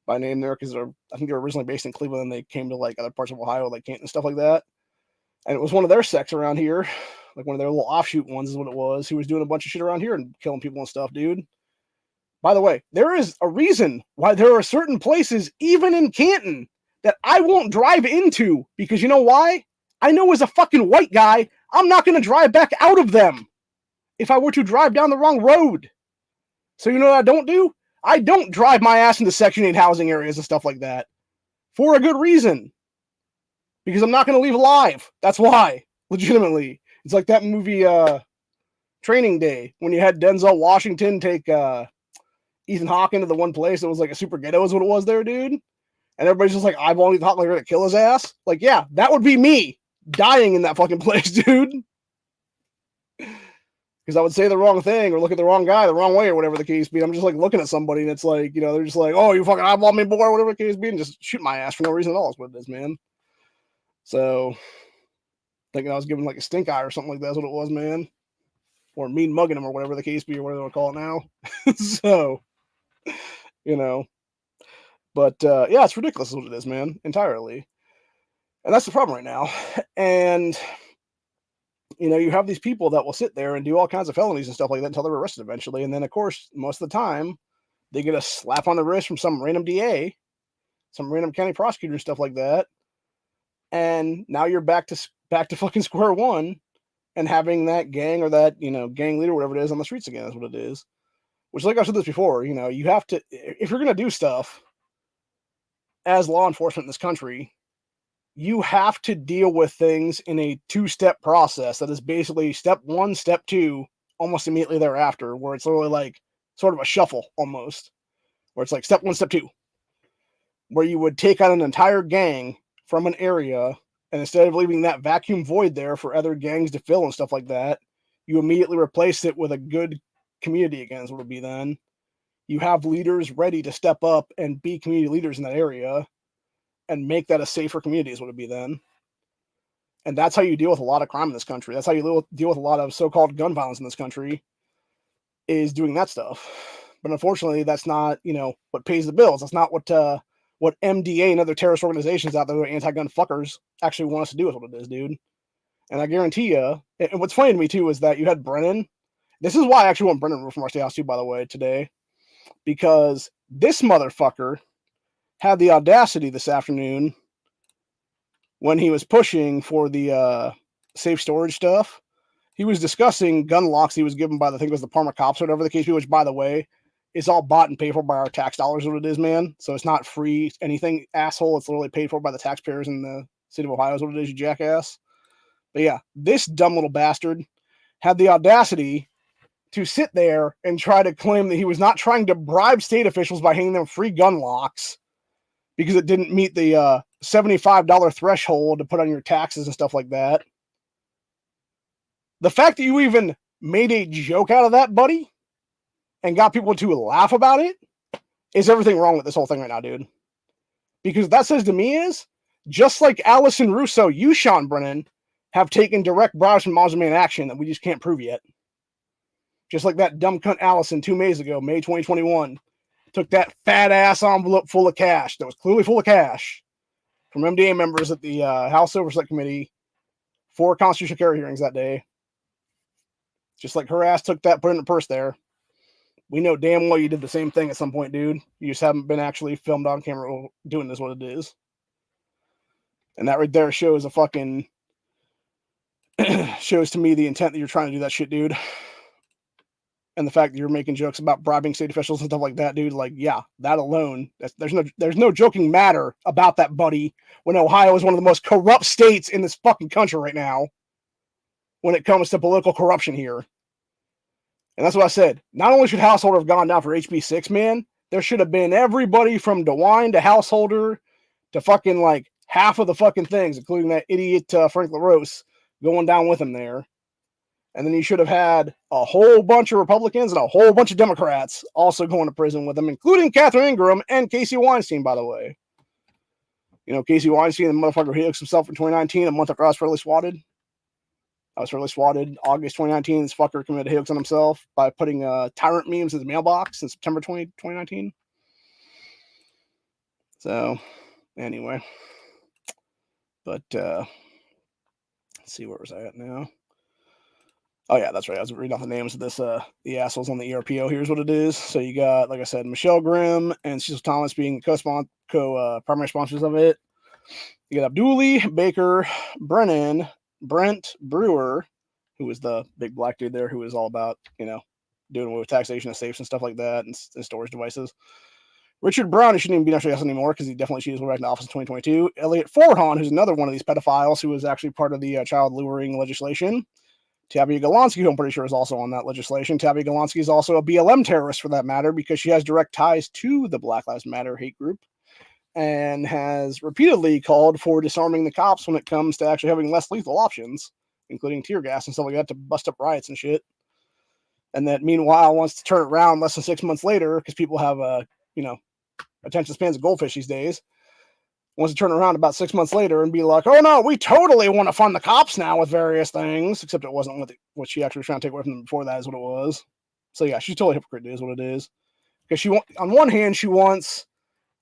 by name there because I think they were originally based in Cleveland and they came to like other parts of Ohio, like Canton and stuff like that. And it was one of their sects around here, like one of their little offshoot ones is what it was, who was doing a bunch of shit around here and killing people and stuff, dude. By the way, there is a reason why there are certain places, even in Canton, that I won't drive into because you know why? I know as a fucking white guy, I'm not going to drive back out of them if I were to drive down the wrong road. So you know what I don't do? I don't drive my ass into Section 8 housing areas and stuff like that for a good reason. Because I'm not going to leave alive. That's why. Legitimately. It's like that movie Training Day when you had Denzel Washington take Ethan Hawke into the one place that was like a super ghetto is what it was there, dude. And everybody's just like eyeballing Ethan Hawke like they're going to kill his ass. Like, yeah, that would be me dying in that fucking place, dude. Because I would say the wrong thing or look at the wrong guy the wrong way or whatever the case be. I'm just like looking at somebody and it's like, they're just like, oh, you fucking eyeball me, boy, or whatever the case be, and just shoot my ass for no reason at all is what it is, man. So, thinking I was giving like a stink eye or something like that's what it was, man. Or mean mugging him or whatever the case be or whatever they want to call it now. So, But, yeah, it's ridiculous is what it is, man. Entirely. And that's the problem right now. And, you have these people that will sit there and do all kinds of felonies and stuff like that until they're arrested eventually. And then, of course, most of the time, they get a slap on the wrist from some random DA, some random county prosecutor and stuff like that. And now you're back to fucking square one and having that gang or that, gang leader, whatever it is, on the streets again is what it is. Which, like I said this before, you have to, if you're going to do stuff as law enforcement in this country, you have to deal with things in a two-step process that is basically step one, step two, almost immediately thereafter, where it's literally like sort of a shuffle almost, where it's like step one, step two, where you would take out an entire gang from an area, and instead of leaving that vacuum void there for other gangs to fill and stuff like that, you immediately replace it with a good community again, is what it would be then. You have leaders ready to step up and be community leaders in that area and make that a safer community is what it would be then. And that's how you deal with a lot of crime in this country. That's how you deal with a lot of so-called gun violence in this country, is doing that stuff. But unfortunately, that's not, what pays the bills. That's not what MDA and other terrorist organizations out there who are anti-gun fuckers actually want us to do is what it is, dude. And I guarantee you, and what's funny to me too is that you had Brennan. This is why I actually want Brennan removed from our state house too, by the way, today. Because this motherfucker had the audacity this afternoon when he was pushing for the safe storage stuff. He was discussing gun locks he was given by, I think it was the Parma cops or whatever the case be, which, by the way, is all bought and paid for by our tax dollars, what it is, man. So it's not free anything, asshole. It's literally paid for by the taxpayers in the state of Ohio is what it is, you jackass. But yeah, this dumb little bastard had the audacity to sit there and try to claim that he was not trying to bribe state officials by handing them free gun locks because it didn't meet the $75 threshold to put on your taxes and stuff like that. The fact that you even made a joke out of that, buddy, and got people to laugh about it, is everything wrong with this whole thing right now, dude. Because that says to me is, just like Allison Russo, you, Sean Brennan, have taken direct bribes from Moms Man Action that we just can't prove yet. Just like that dumb cunt Allison 2 May ago, May 2021, took that fat ass envelope full of cash that was clearly full of cash from MDA members at the House Oversight Committee for constitutional carry hearings that day. Just like her ass took that, put it in a purse there. We know damn well you did the same thing at some point, dude. You just haven't been actually filmed on camera doing this, what it is. And that right there shows a fucking... shows to me the intent that you're trying to do that shit, dude. And the fact that you're making jokes about bribing state officials and stuff like that, dude, like, yeah, that alone, there's no joking matter about that, buddy, when Ohio is one of the most corrupt states in this fucking country right now when it comes to political corruption here. And that's what I said. Not only should Householder have gone down for HB6, man, there should have been everybody from DeWine to Householder to fucking, like, half of the fucking things, including that idiot Frank LaRose, going down with him there. And then you should have had a whole bunch of Republicans and a whole bunch of Democrats also going to prison with him, including Catherine Ingram and Casey Weinstein, by the way. You know, Casey Weinstein, the motherfucker, he hooks himself in 2019, a month after I was fairly swatted. I was fairly swatted August 2019. This fucker committed hoax on himself by putting tyrant memes in his mailbox in September 2019. So, anyway. But, let's see, where was I at now? Oh, yeah, that's right. I was reading off the names of this, the assholes on the ERPO. Here's what it is. So you got, like I said, Michelle Grimm and Cecil Thomas being primary sponsors of it. You got Abduli, Baker, Brennan, Brent, Brewer, who was the big black dude there, who was all about, you know, doing away with taxation of safes and stuff like that and storage devices. Richard Brown, who shouldn't even be national guest anymore because he definitely cheated his way back into office in 2022. Elliot Forhan, who's another one of these pedophiles who was actually part of the child luring legislation. Tabby Golonsky, who I'm pretty sure is also on that legislation. Tabby Golonsky is also a BLM terrorist for that matter because she has direct ties to the Black Lives Matter hate group and has repeatedly called for disarming the cops when it comes to actually having less lethal options, including tear gas and stuff like that to bust up riots and shit. And that meanwhile wants to turn it around less than 6 months later because people have, attention spans of goldfish these days. Wants to turn around about 6 months later and be like, oh no, we totally want to fund the cops now with various things, except it wasn't what she actually was trying to take away from them before that is what it was. So yeah, she's totally hypocrite, is what it is. Because on one hand, she wants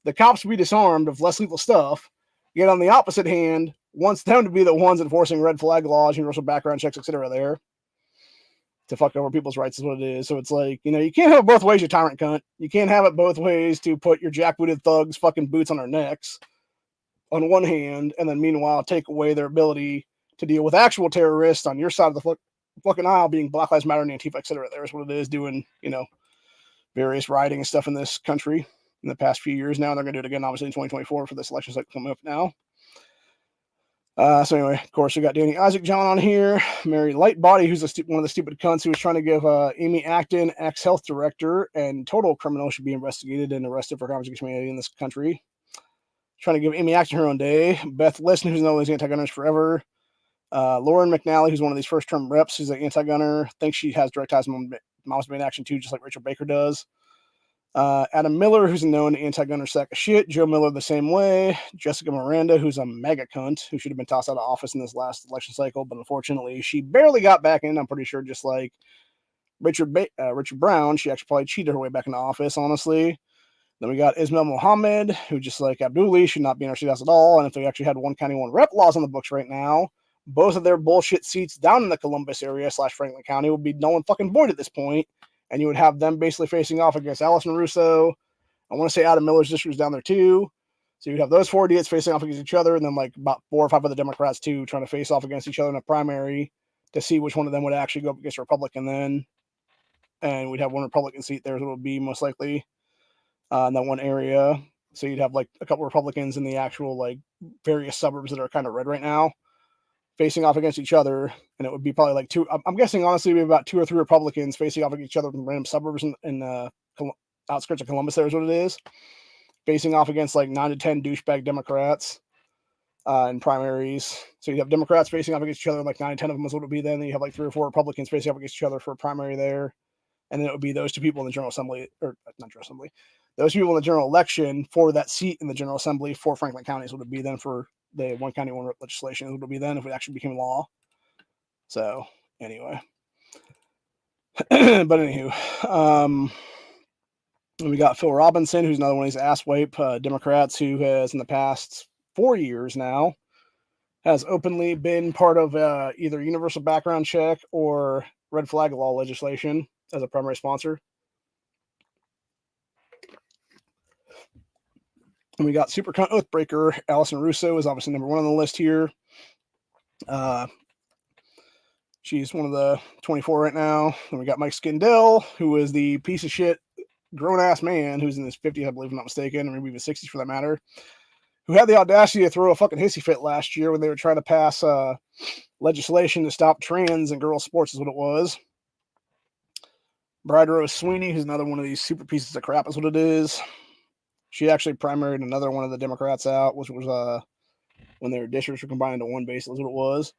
the cops to be disarmed of less lethal stuff, yet on the opposite hand, wants them to be the ones enforcing red flag laws, universal background checks, etc. there to fuck over people's rights is what it is. So it's like, you can't have it both ways, you tyrant cunt. You can't have it both ways to put your jackbooted thugs fucking boots on their necks on one hand, and then meanwhile take away their ability to deal with actual terrorists on your side of the fucking aisle, being Black Lives Matter and Antifa, etc. There's what it is, doing, various rioting and stuff in this country in the past few years now. And they're going to do it again, obviously, in 2024 for this election cycle coming up now. So anyway, of course, we got Dani Isaacsohn on here. Mary Lightbody, who's one of the stupid cunts who was trying to give Amy Acton, ex-health director and total criminal, should be investigated and arrested for harm to humanity in this country. Trying to give Amy Acton her own day. Beth Listen, who's known as anti-gunners forever. Lauren McNally, who's one of these first-term reps, who's an anti-gunner. Thinks she has direct ties to Moms Man Action too, just like Rachel Baker does. Adam Miller, who's a known anti-gunner sack of shit. Joe Miller the same way. Jessica Miranda, who's a mega cunt, who should have been tossed out of office in this last election cycle, but unfortunately she barely got back in. I'm pretty sure, just like Richard Brown, she actually probably cheated her way back into office, honestly. Then we got Ismail Mohammed, who, just like Abduli, should not be in our state house at all. And if they actually had one county, one rep laws on the books right now, both of their bullshit seats down in the Columbus area / Franklin County would be null and fucking void at this point. And you would have them basically facing off against Allison Russo. I want to say Adam Miller's district was down there too. So you'd have those 4 idiots facing off against each other, and then like about 4 or 5 other Democrats too, trying to face off against each other in a primary to see which one of them would actually go up against a Republican then. And we'd have one Republican seat there that would be most likely in that one area. So you'd have like a couple Republicans in the actual like various suburbs that are kind of red right now. facing off against each other, and it would be probably like two. I'm guessing honestly, it'd be about 2 or 3 Republicans facing off against each other in random suburbs in outskirts of Columbus. There is what it is, facing off against like 9 to 10 douchebag Democrats in primaries. So you have Democrats facing off against each other, like 9 to 10 of them is what it would be. Then you have like 3 or 4 Republicans facing off against each other for a primary there, and then it would be those 2 people in the General Assembly, or not General Assembly, those people in the general election for that seat in the General Assembly for Franklin County is what it would be then for the one county, one legislation. It would be then if it actually became law. So anyway, but anywho, we got Phil Robinson, who's another one of these asswipe Democrats who has in the past 4 years now has openly been part of either universal background check or red flag law legislation as a primary sponsor. And we got super cunt oathbreaker Allison Russo is obviously number 1 on the list here. She's one of the 24 right now. And we got Mike Skindell, who is the piece of shit grown-ass man who's in his 50s, I believe, if I'm not mistaken, or maybe even 60s for that matter, who had the audacity to throw a fucking hissy fit last year when they were trying to pass legislation to stop trans and girls' sports is what it was. Bride Rose Sweeney, who's another one of these super pieces of crap is what it is. She actually primaried another one of the Democrats out, which was when their districts were combined into one base, is what it was.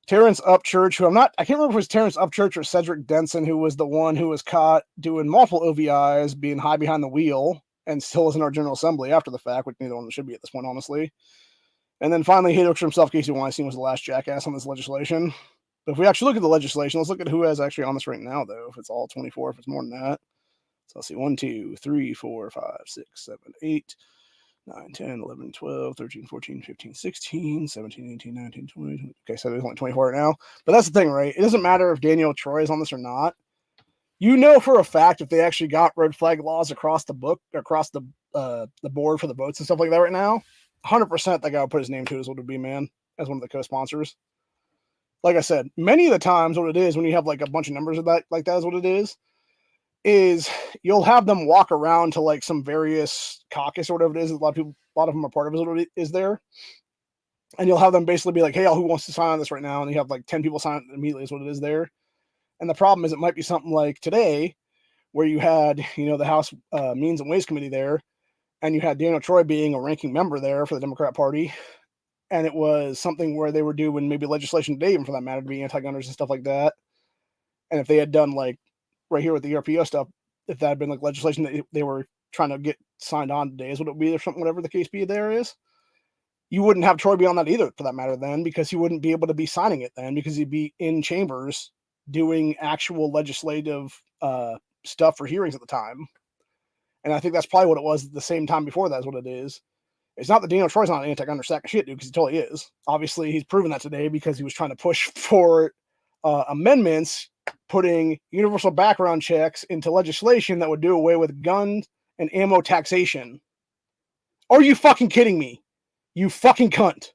Terrence Upchurch, who I can't remember if it was Terrence Upchurch or Cedric Denson, who was the one who was caught doing multiple OVIs, being high behind the wheel, and still is in our General Assembly after the fact, which neither one should be at this point, honestly. And then finally, he looks for himself, Casey Weinstein was the last jackass on this legislation. But if we actually look at the legislation, let's look at who has actually on this right now, though, if it's all 24, if it's more than that. So let's see, 1, 2, 3, 4, 5, 6, 7, 8, 9, 10, 11, 12, 13, 14, 15, 16, 17, 18, 19, 20. Okay, so there's only 24 right now. But that's the thing, right? It doesn't matter if Daniel Troy is on this or not. You know for a fact if they actually got red flag laws across the board for the votes and stuff like that right now, 100% that guy will put his name to it is what it would be, man, as one of the co-sponsors. Like I said, many of the times what it is when you have like a bunch of numbers of that, like that is what it is you'll have them walk around to like some various caucus or whatever it is. A lot of them are part of it, what it is there. And you'll have them basically be like, hey, who wants to sign on this right now? And you have like 10 people sign it immediately is what it is there. And the problem is it might be something like today where you had, the House Means and Ways Committee there, and you had Daniel Troy being a ranking member there for the Democrat Party. And it was something where they were doing maybe legislation today, even for that matter, to be anti-gunners and stuff like that. And if they had done like right here with the ERPO stuff, if that had been like legislation that they were trying to get signed on today, is what it would be or something, whatever the case be there is, you wouldn't have Troy be on that either for that matter then, because he wouldn't be able to be signing it then, because he'd be in chambers doing actual legislative stuff for hearings at the time. And I think that's probably what it was at the same time before that is what it is. It's not that Daniel Troy's not an anti-gunner sack of shit, dude, because he totally is. Obviously, he's proven that today because he was trying to push for amendments putting universal background checks into legislation that would do away with gun and ammo taxation. Are you fucking kidding me? You fucking cunt.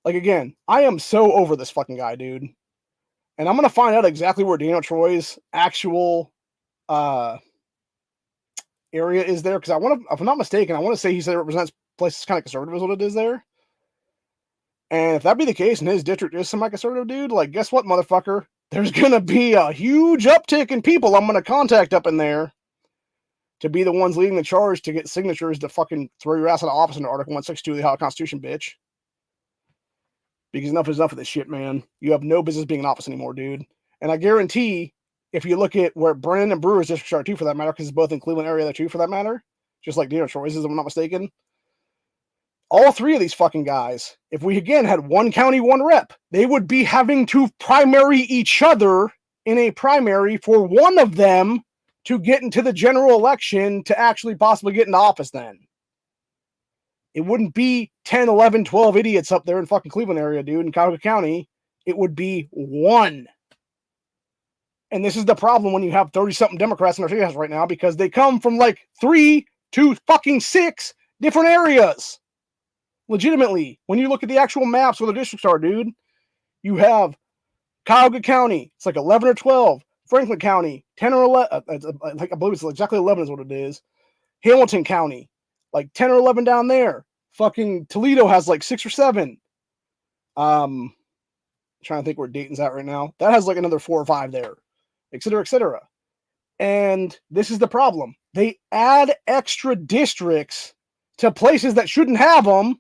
Like, again, I am so over this fucking guy, dude. And I'm going to find out exactly where Daniel Troy's actual area is there, because if I'm not mistaken, I want to say he said it represents places kind of conservative is what it is there. And if that be the case and his district is semi-conservative, dude, like, guess what, motherfucker? There's going to be a huge uptick in people I'm going to contact up in there to be the ones leading the charge to get signatures to fucking throw your ass out of office under Article 162 of the Ohio Constitution, bitch. Because enough is enough of this shit, man. You have no business being in office anymore, dude. And I guarantee, if you look at where Brennan and Brewer's districts are too, for that matter, because it's both in Cleveland area there too, for that matter, just like Daniel Troy's is, if I'm not mistaken, all 3 of these fucking guys, if we again had one county, one rep, they would be having to primary each other in a primary for one of them to get into the general election to actually possibly get into office then. It wouldn't be 10, 11, 12 idiots up there in fucking Cleveland area, dude, in Cuyahoga County. It would be one. And this is the problem when you have 30-something Democrats in our state house right now, because they come from like 3 to fucking 6 different areas. Legitimately, when you look at the actual maps where the districts are, dude, you have Cuyahoga County, it's like 11 or 12. Franklin County, 10 or 11. I believe it's exactly 11 is what it is. Hamilton County, like 10 or 11 down there. Fucking Toledo has like 6 or 7. Trying to think where Dayton's at right now. That has like another 4 or 5 there, et cetera, et cetera. And this is the problem. They add extra districts to places that shouldn't have them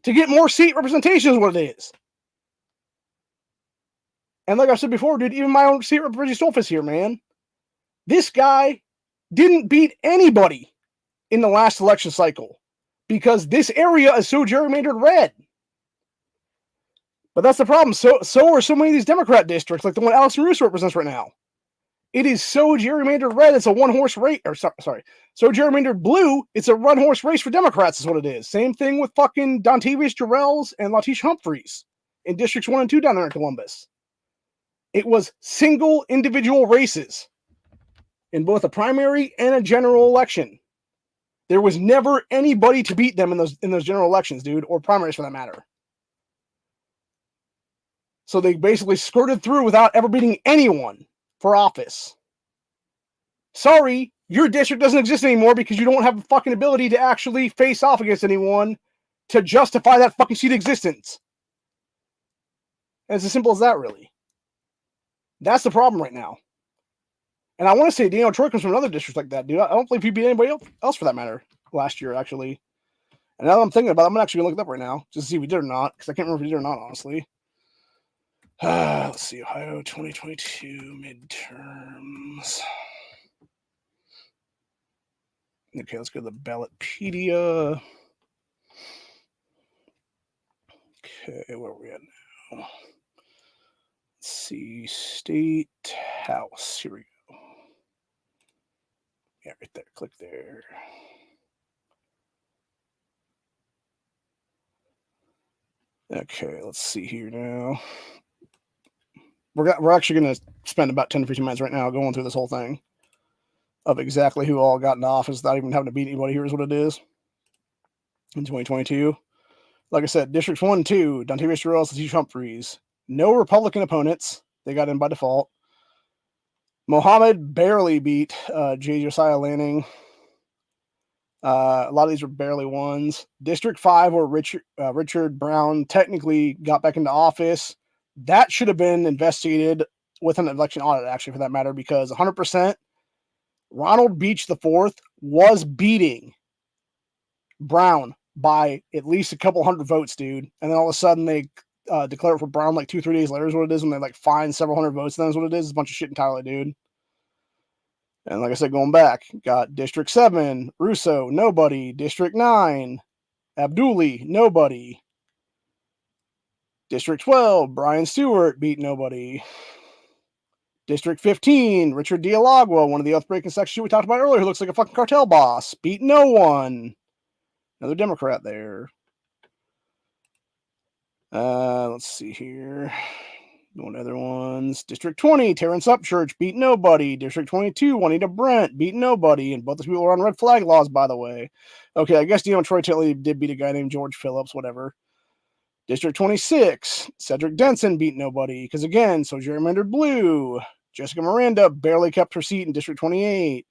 to get more seat representation is what it is. And like I said before, dude, even my own seat rep, Reggie Stolfus here, man. This guy didn't beat anybody in the last election cycle because this area is so gerrymandered red. But that's the problem. So are so many of these Democrat districts, like the one Allison Russo represents right now. It is so gerrymandered red, it's a one-horse race. Or sorry, so gerrymandered blue, it's a one-horse race for Democrats is what it is. Same thing with fucking Dontavius Jarrells and Latish Humphreys in districts 1 and 2 down there in Columbus. It was single individual races in both a primary and a general election. There was never anybody to beat them in those general elections, dude, or primaries for that matter. So they basically skirted through without ever beating anyone for office. Sorry, your district doesn't exist anymore because you don't have the fucking ability to actually face off against anyone to justify that fucking seat existence. And it's as simple as that, really. That's the problem right now. And I want to say Daniel Troy comes from another district like that, dude. I don't believe he beat anybody else for that matter last year, actually. And now that I'm thinking about it, I'm actually going to look it up right now just to see if we did or not, because I can't remember if we did or not, honestly. Let's see, Ohio 2022 midterms. Okay, let's go to the Ballotpedia. Okay, where are we at now? Let's see, State House. Here we go. Yeah, right there. Click there. Okay, let's see here now. We're actually going to spend about 10 to 15 minutes right now going through this whole thing of exactly who all got into office without even having to beat anybody. Here's what it is in 2022. Like I said, Districts 1 and 2, Dontavius Jarrells, Latish Humphreys. No Republican opponents. They got in by default. Mohammed barely beat J. Josiah Lanning. A lot of these were barely ones. District 5, where Richard Brown technically got back into office. That should have been investigated with an election audit, actually, for that matter, because 100% Ronald Beach IV was beating Brown by at least a couple hundred votes, dude. And then all of a sudden they declare it for Brown like 2-3 days later is what it is when they like find several hundred votes. And that's what it is. It's a bunch of shit entirely, dude. And like I said, going back, got District 7, Russo, nobody. District 9, Abduli, nobody. District 12, Brian Stewart, beat nobody. District 15, Richard Dialagua, one of the oath-breaking sections we talked about earlier, who looks like a fucking cartel boss, beat no one. Another Democrat there. Let's see here. Going to other ones. District 20, Terrence Upchurch, beat nobody. District 22, Juanita Brent, beat nobody. And both those people were on red flag laws, by the way. Okay, I guess Daniel Troy technically did beat a guy named George Phillips, whatever. District 26, Cedric Denson beat nobody. Because again, so gerrymandered blue. Jessica Miranda barely kept her seat in District 28.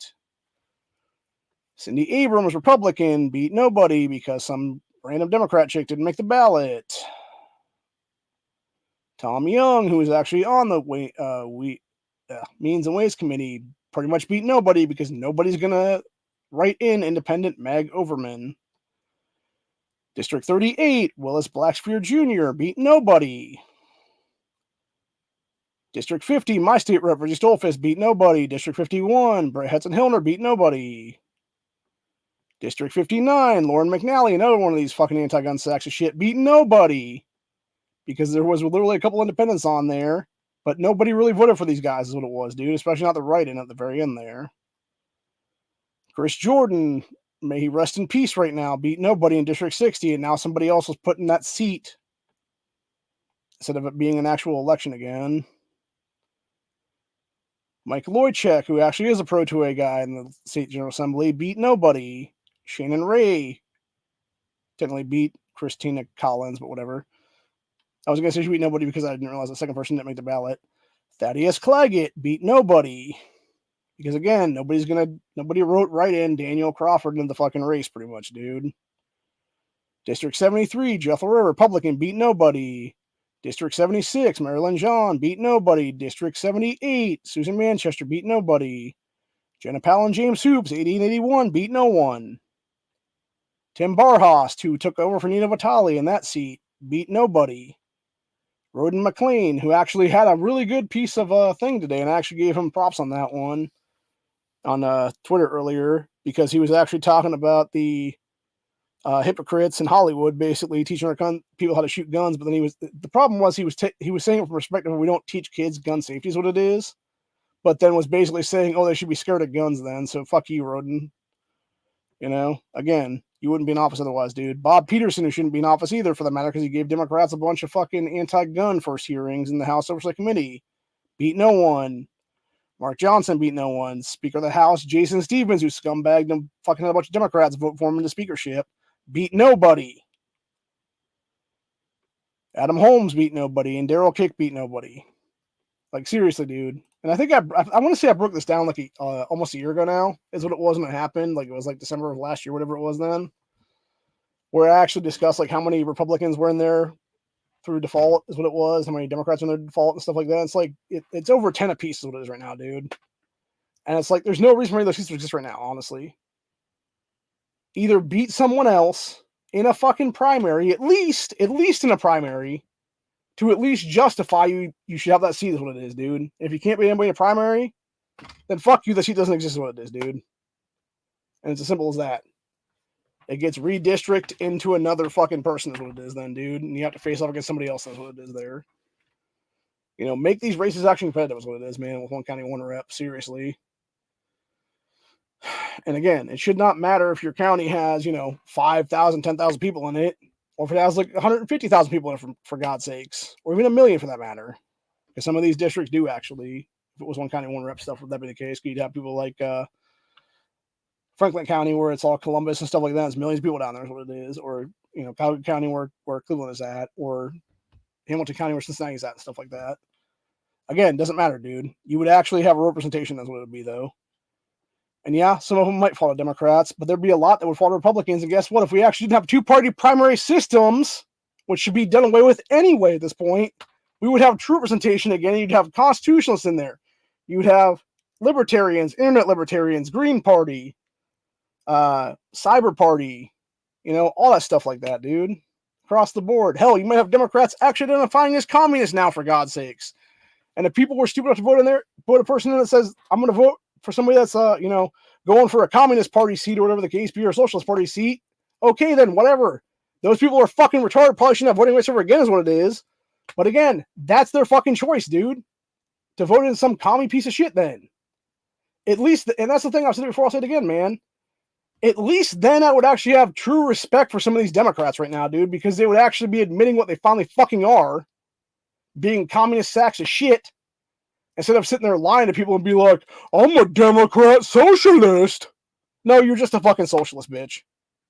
Cindy Abrams, Republican, beat nobody because some random Democrat chick didn't make the ballot. Tom Young, who was actually on the Means and Ways Committee, pretty much beat nobody because nobody's going to write in independent Meg Overman. District 38, Willis Blackspear Jr., beat nobody. District 50, my state rep, Reggie Stolfus, beat nobody. District 51, Brett Hudson-Hillner, beat nobody. District 59, Lauren McNally, another one of these fucking anti-gun sacks of shit, beat nobody. Because there was literally a couple independents on there, but nobody really voted for these guys is what it was, dude, especially not the write-in at the very end there. Chris Jordan, may he rest in peace right now, beat nobody in District 60, and now somebody else was put in that seat instead of it being an actual election again. Mike Loychek, who actually is a pro-2A guy in the State General Assembly, beat nobody. Shannon Ray technically beat Christina Collins, but whatever. I was going to say she beat nobody because I didn't realize the second person didn't make the ballot. Thaddeus Claggett beat nobody. Because again, nobody wrote right in Daniel Crawford into the fucking race, pretty much, dude. District 73, Jeff LaRue, Republican, beat nobody. District 76, Marilyn John, beat nobody. District 78, Susan Manchester, beat nobody. Jenna Powell and James Hoops, 80 and 81, beat no one. Tim Barhast, who took over for Nina Vitale in that seat, beat nobody. Roden McLean, who actually had a really good piece of thing today, and I actually gave him props on that one on Twitter earlier, because he was actually talking about the hypocrites in Hollywood, basically teaching our people how to shoot guns. But then the problem was he was saying it from perspective of we don't teach kids gun safety is what it is, but then was basically saying, oh, they should be scared of guns then. So fuck you, Roden. You know, again, you wouldn't be in office otherwise, dude. Bob Peterson, who shouldn't be in office either, for the matter, because he gave Democrats a bunch of fucking anti-gun first hearings in the House Oversight Committee. Beat no one. Mark Johnson beat no one. Speaker of the House, Jason Stevens, who scumbagged and fucking had a bunch of Democrats vote for him into speakership, beat nobody. Adam Holmes beat nobody, and Daryl Kick beat nobody. Like, seriously, dude. And I think I want to say I broke this down like almost a year ago now, is what it was when it happened. Like, it was like December of last year, whatever it was then, where I actually discussed like how many Republicans were in there through default, is what it was, how many Democrats were in their default and stuff like that. It's like, it's over 10 apiece is what it is right now, dude. And it's like, there's no reason for any of those seats to exist right now, honestly. Either beat someone else in a fucking primary, at least in a primary, to at least justify you should have that seat is what it is, dude. If you can't beat anybody in a primary, then fuck you, the seat doesn't exist is what it is, dude. And it's as simple as that. It gets redistricted into another fucking person is what it is then, dude. And you have to face off against somebody else, that's what it is there. You know, make these races actually competitive is what it is, man, with one county, one rep, seriously. And again, it should not matter if your county has, 5,000, 10,000 people in it, or if it has like 150,000 people in it, for God's sakes, or even 1 million for that matter. Because some of these districts do actually, if it was one county, one rep stuff, would that be the case? You'd have people like Franklin County, where it's all Columbus and stuff like that. There's millions of people down there is what it is. Or, Calgary County, where Cleveland is at, or Hamilton County, where Cincinnati's at, and stuff like that. Again, doesn't matter, dude. You would actually have a representation, that's what it would be, though. And yeah, some of them might fall to Democrats, but there'd be a lot that would fall to Republicans. And guess what? If we actually didn't have two-party primary systems, which should be done away with anyway at this point, we would have true representation again. You'd have constitutionalists in there. You'd have libertarians, internet libertarians, Green Party, Cyber Party, all that stuff like that, dude. Across the board. Hell, you might have Democrats actually identifying as communists now, for God's sakes. And if people were stupid enough to vote in there, put a person in that says, I'm going to vote for somebody that's, going for a Communist Party seat or whatever the case be, or a Socialist Party seat, okay, then whatever. Those people are fucking retarded, probably shouldn't have voting rights ever again is what it is. But again, that's their fucking choice, dude. To vote in some commie piece of shit then. At least, and that's the thing I've said before, I'll say it again, man. At least then I would actually have true respect for some of these Democrats right now, dude, because they would actually be admitting what they finally fucking are, being communist sacks of shit, instead of sitting there lying to people and be like, I'm a Democrat socialist. No, you're just a fucking socialist, bitch.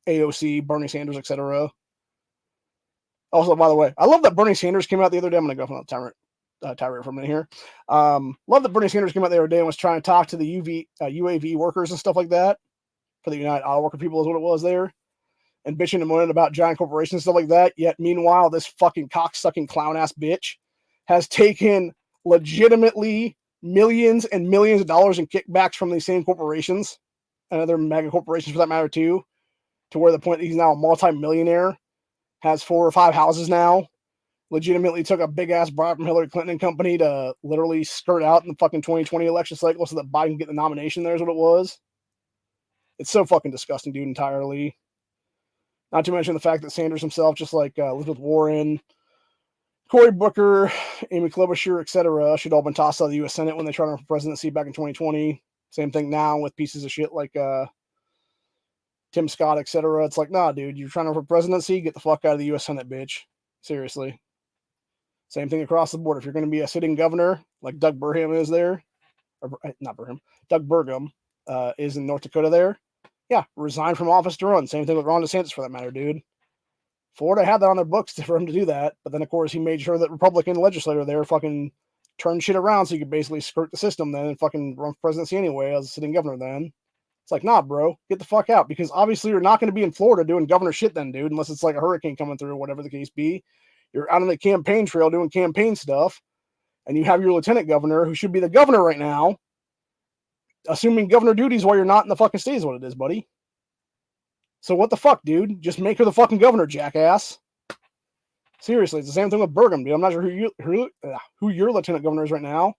AOC, Bernie Sanders, etc. Also, by the way, I love that Bernie Sanders came out the other day. I'm going to go from the tirade for a minute here. Love that Bernie Sanders came out the other day and was trying to talk to the UAV workers and stuff like that. For the United Auto Worker people is what it was there. And bitching and moaning about giant corporations and stuff like that. Yet, meanwhile, this fucking cock-sucking clown-ass bitch has taken legitimately millions and millions of dollars in kickbacks from these same corporations and other mega corporations for that matter too, to where the point that he's now a multi-millionaire, has 4 or 5 houses now, legitimately took a big ass bribe from Hillary Clinton and company to literally skirt out in the fucking 2020 election cycle so that Biden can get the nomination. There's what it was. It's so fucking disgusting, dude, entirely. Not to mention the fact that Sanders himself, just like Elizabeth Warren, Cory Booker, Amy Klobuchar, etc., should all been tossed out of the U.S. Senate when they tried to run for presidency back in 2020. Same thing now with pieces of shit like Tim Scott, etc. It's like, nah, dude, you're trying to run for presidency, get the fuck out of the U.S. Senate, bitch. Seriously. Same thing across the board. If you're going to be a sitting governor, like Doug Burgum is there, or not Burgum, Doug Burgum is in North Dakota there, yeah, resign from office to run. Same thing with Ron DeSantis for that matter, dude. Florida had that on their books for him to do that, but then of course he made sure that Republican legislator there fucking turned shit around so you could basically skirt the system then and fucking run for presidency anyway as a sitting governor then. It's like, nah, bro, get the fuck out, because obviously you're not going to be in Florida doing governor shit then, dude, unless it's like a hurricane coming through or whatever the case be. You're out on the campaign trail doing campaign stuff, and you have your lieutenant governor, who should be the governor right now, assuming governor duties while you're not in the fucking state is what it is, buddy. So what the fuck, dude? Just make her the fucking governor, jackass. Seriously, it's the same thing with Burgum, dude. I'm not sure who your lieutenant governor is right now.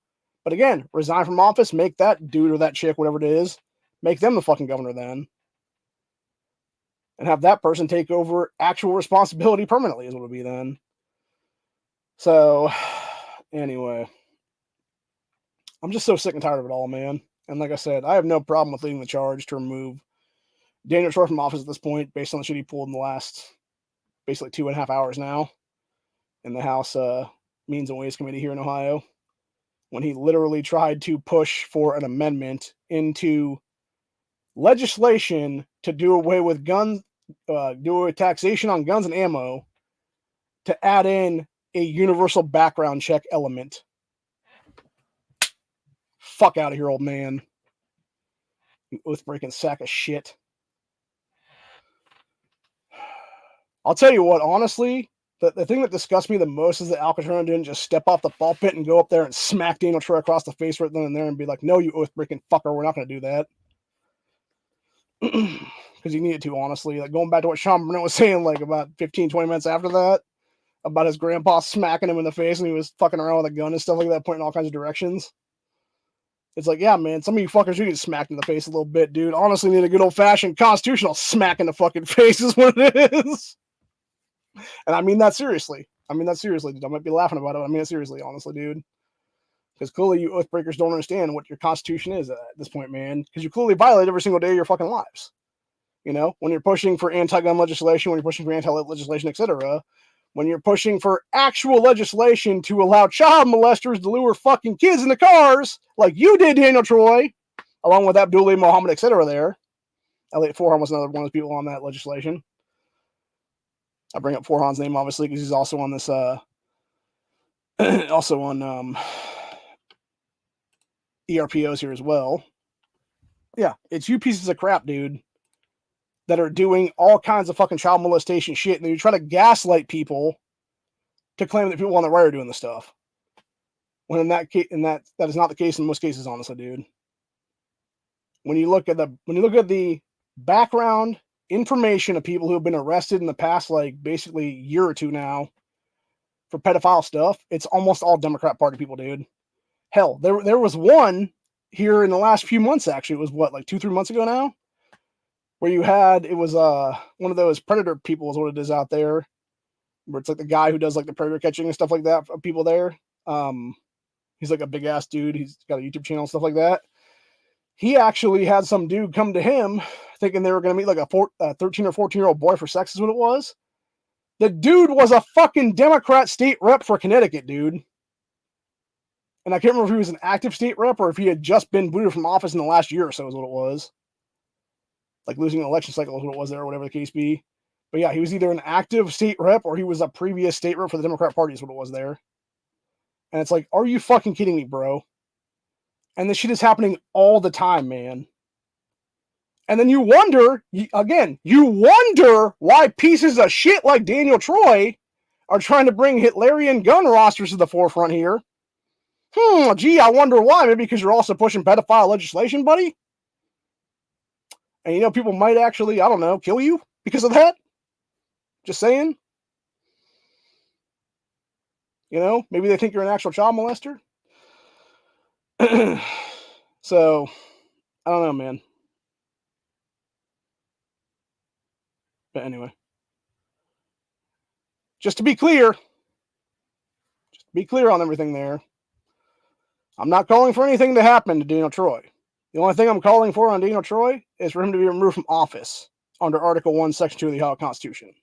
But again, resign from office, make that dude or that chick, whatever it is, make them the fucking governor then. And have that person take over actual responsibility permanently is what it would be then. So, anyway. I'm just so sick and tired of it all, man. And like I said, I have no problem with leading the charge to remove Daniel Troy from office at this point, based on the shit he pulled in the last basically 2.5 hours now in the House Means and Ways Committee here in Ohio, when he literally tried to push for an amendment into legislation to do away with guns, do a taxation on guns and ammo, to add in a universal background check element. Fuck out of here, old man. You oath-breaking sack of shit. I'll tell you what, honestly, the thing that disgusts me the most is that Alcatraz didn't just step off the ball pit and go up there and smack Daniel Troy across the face right then and there and be like, no, you oath-breaking fucker, we're not going to do that. Because he needed to, honestly. Like, going back to what Sean Brennan was saying, like, about 15, 20 minutes after that, about his grandpa smacking him in the face and he was fucking around with a gun and stuff like that, pointing all kinds of directions. It's like, yeah, man, some of you fuckers, you get smacked in the face a little bit, dude. Honestly, need a good old-fashioned constitutional smack in the fucking face is what it is. And I mean that seriously. Dude. I might be laughing about it, but I mean it seriously, honestly, dude. Because clearly you oathbreakers don't understand what your constitution is at this point, man. Because you clearly violate every single day of your fucking lives. You know, when you're pushing for anti-gun legislation, when you're pushing for anti-legislation, etc., when you're pushing for actual legislation to allow child molesters to lure fucking kids in the cars, like you did, Daniel Troy, along with Abdullah Mohammed, etc. there. Elliot Forhan was another one of the people on that legislation. I bring up Forhan's name, obviously, because he's also on this, also on ERPOs here as well. Yeah, it's you pieces of crap, dude, that are doing all kinds of fucking child molestation shit, and then you try to gaslight people to claim that people on the right are doing the stuff. When in that case, that is not the case in most cases, honestly, dude. When you look at the background information of people who have been arrested in the past, like, basically year or two now for pedophile stuff, it's almost all Democrat Party people, dude. Hell, there was one here in the last few months, actually. It was what, like 2-3 months ago now, where you had, it was one of those predator people is what it is out there, where it's like the guy who does like the predator catching and stuff like that for people there. He's like a big ass dude. He's got a YouTube channel and stuff like that. He actually had some dude come to him thinking they were going to meet like a 13 or 14-year-old boy for sex is what it was. The dude was a fucking Democrat state rep for Connecticut, dude. And I can't remember if he was an active state rep or if he had just been booted from office in the last year or so is what it was. Like losing an election cycle is what it was there, or whatever the case be. But yeah, he was either an active state rep or he was a previous state rep for the Democrat Party is what it was there. And it's like, are you fucking kidding me, bro? And this shit is happening all the time, man. And then you wonder why pieces of shit like Daniel Troy are trying to bring Hitlerian gun rosters to the forefront here. Gee, I wonder why. Maybe because you're also pushing pedophile legislation, buddy? And you know, people might actually, I don't know, kill you because of that? Just saying. You know, maybe they think you're an actual child molester. So, I don't know, man. But anyway. Just to be clear on everything there, I'm not calling for anything to happen to Daniel Troy. The only thing I'm calling for on Daniel Troy is for him to be removed from office under Article 1, Section 2 of the Ohio Constitution.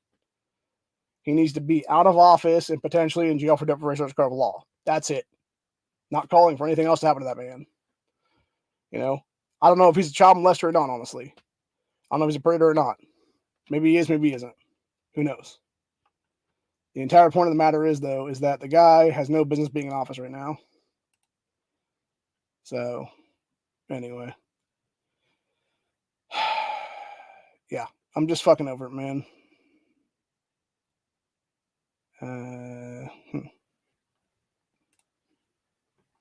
He needs to be out of office and potentially in jail for deprivation of law. That's it. Not calling for anything else to happen to that man. You know, I don't know if he's a child molester or not, honestly. I don't know if he's a predator or not. Maybe he is, maybe he isn't. Who knows? The entire point of the matter is, though, is that the guy has no business being in office right now. So, anyway. Yeah, I'm just fucking over it, man.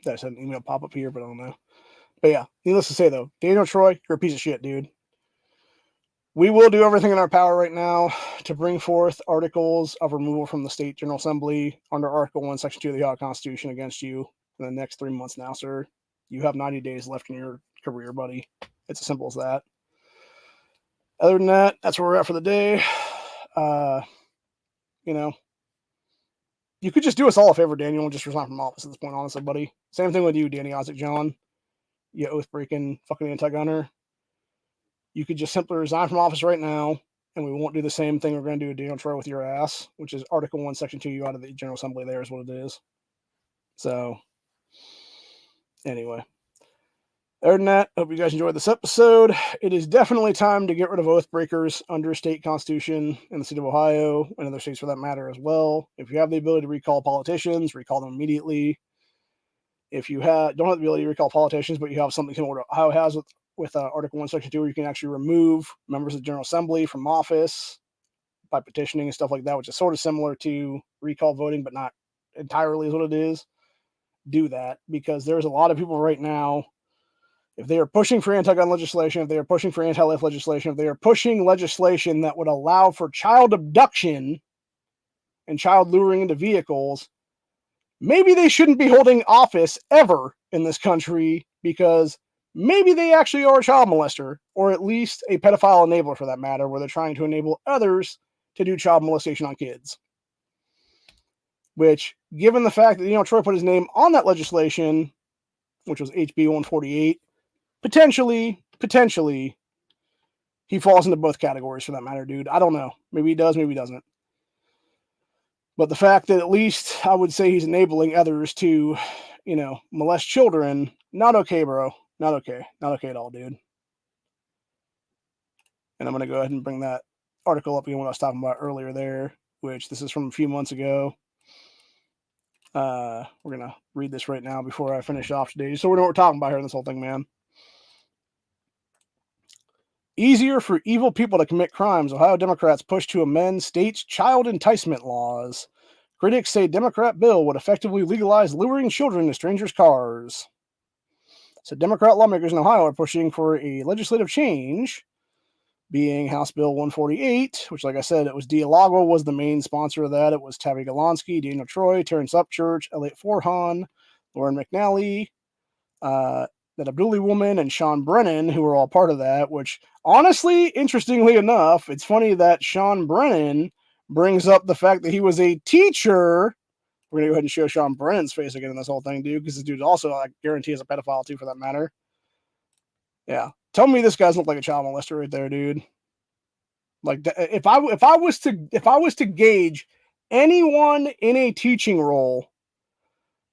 That said an email pop up here, but I don't know. But yeah, needless to say though, Daniel Troy, you're a piece of shit, dude. We will do everything in our power right now to bring forth articles of removal from the State General Assembly under Article 1, Section 2 of the Ohio Constitution against you in the next 3 months now, sir. You have 90 days left in your career, buddy. It's as simple as that. Other than that, that's where we're at for the day. You could just do us all a favor, Daniel, and just resign from office at this point, honestly, buddy. Same thing with you, Dani Isaacsohn. You oath-breaking fucking anti-gunner. You could just simply resign from office right now, and we won't do the same thing we're going to do with Daniel Troy with your ass, which is Article 1, Section 2, you out of the General Assembly there is what it is. So, anyway. Other than that, hope you guys enjoyed this episode. It is definitely time to get rid of oath breakers under state constitution in the state of Ohio and other states for that matter as well. If you have the ability to recall politicians, recall them immediately. If you don't have the ability to recall politicians, but you have something similar to Ohio has with Article 1, Section 2, where you can actually remove members of the General Assembly from office by petitioning and stuff like that, which is sort of similar to recall voting, but not entirely is what it is. Do that, because there's a lot of people right now, if they are pushing for anti-gun legislation, if they are pushing for anti-life legislation, if they are pushing legislation that would allow for child abduction and child luring into vehicles, maybe they shouldn't be holding office ever in this country, because maybe they actually are a child molester, or at least a pedophile enabler for that matter, where they're trying to enable others to do child molestation on kids. Which, given the fact that Troy put his name on that legislation, which was HB188, potentially, he falls into both categories for that matter, dude. I don't know. Maybe he does, maybe he doesn't. But the fact that at least I would say he's enabling others to, molest children, not okay, bro. Not okay. Not okay at all, dude. And I'm going to go ahead and bring that article up again, what I was talking about earlier there, which this is from a few months ago. We're going to read this right now before I finish off today, so we know what we're talking about here in this whole thing, man. Easier for evil people to commit crimes. Ohio Democrats push to amend state's child enticement laws. Critics say Democrat bill would effectively legalize luring children to strangers' cars. So Democrat lawmakers in Ohio are pushing for a legislative change, being House Bill 148, which, like I said, it was Dialago was the main sponsor of that. It was Tabby Golonsky, Daniel Troy, Terrence Upchurch, Elliot Forhan, Lauren McNally, that Abdulli woman, and Sean Brennan, who were all part of that, which, honestly, interestingly enough, it's funny that Sean Brennan brings up the fact that he was a teacher. We're going to go ahead and show Sean Brennan's face again in this whole thing, dude, because this dude also, I guarantee, is a pedophile, too, for that matter. Yeah. Tell me this guy's look like a child molester right there, dude. Like, if I was to gauge anyone in a teaching role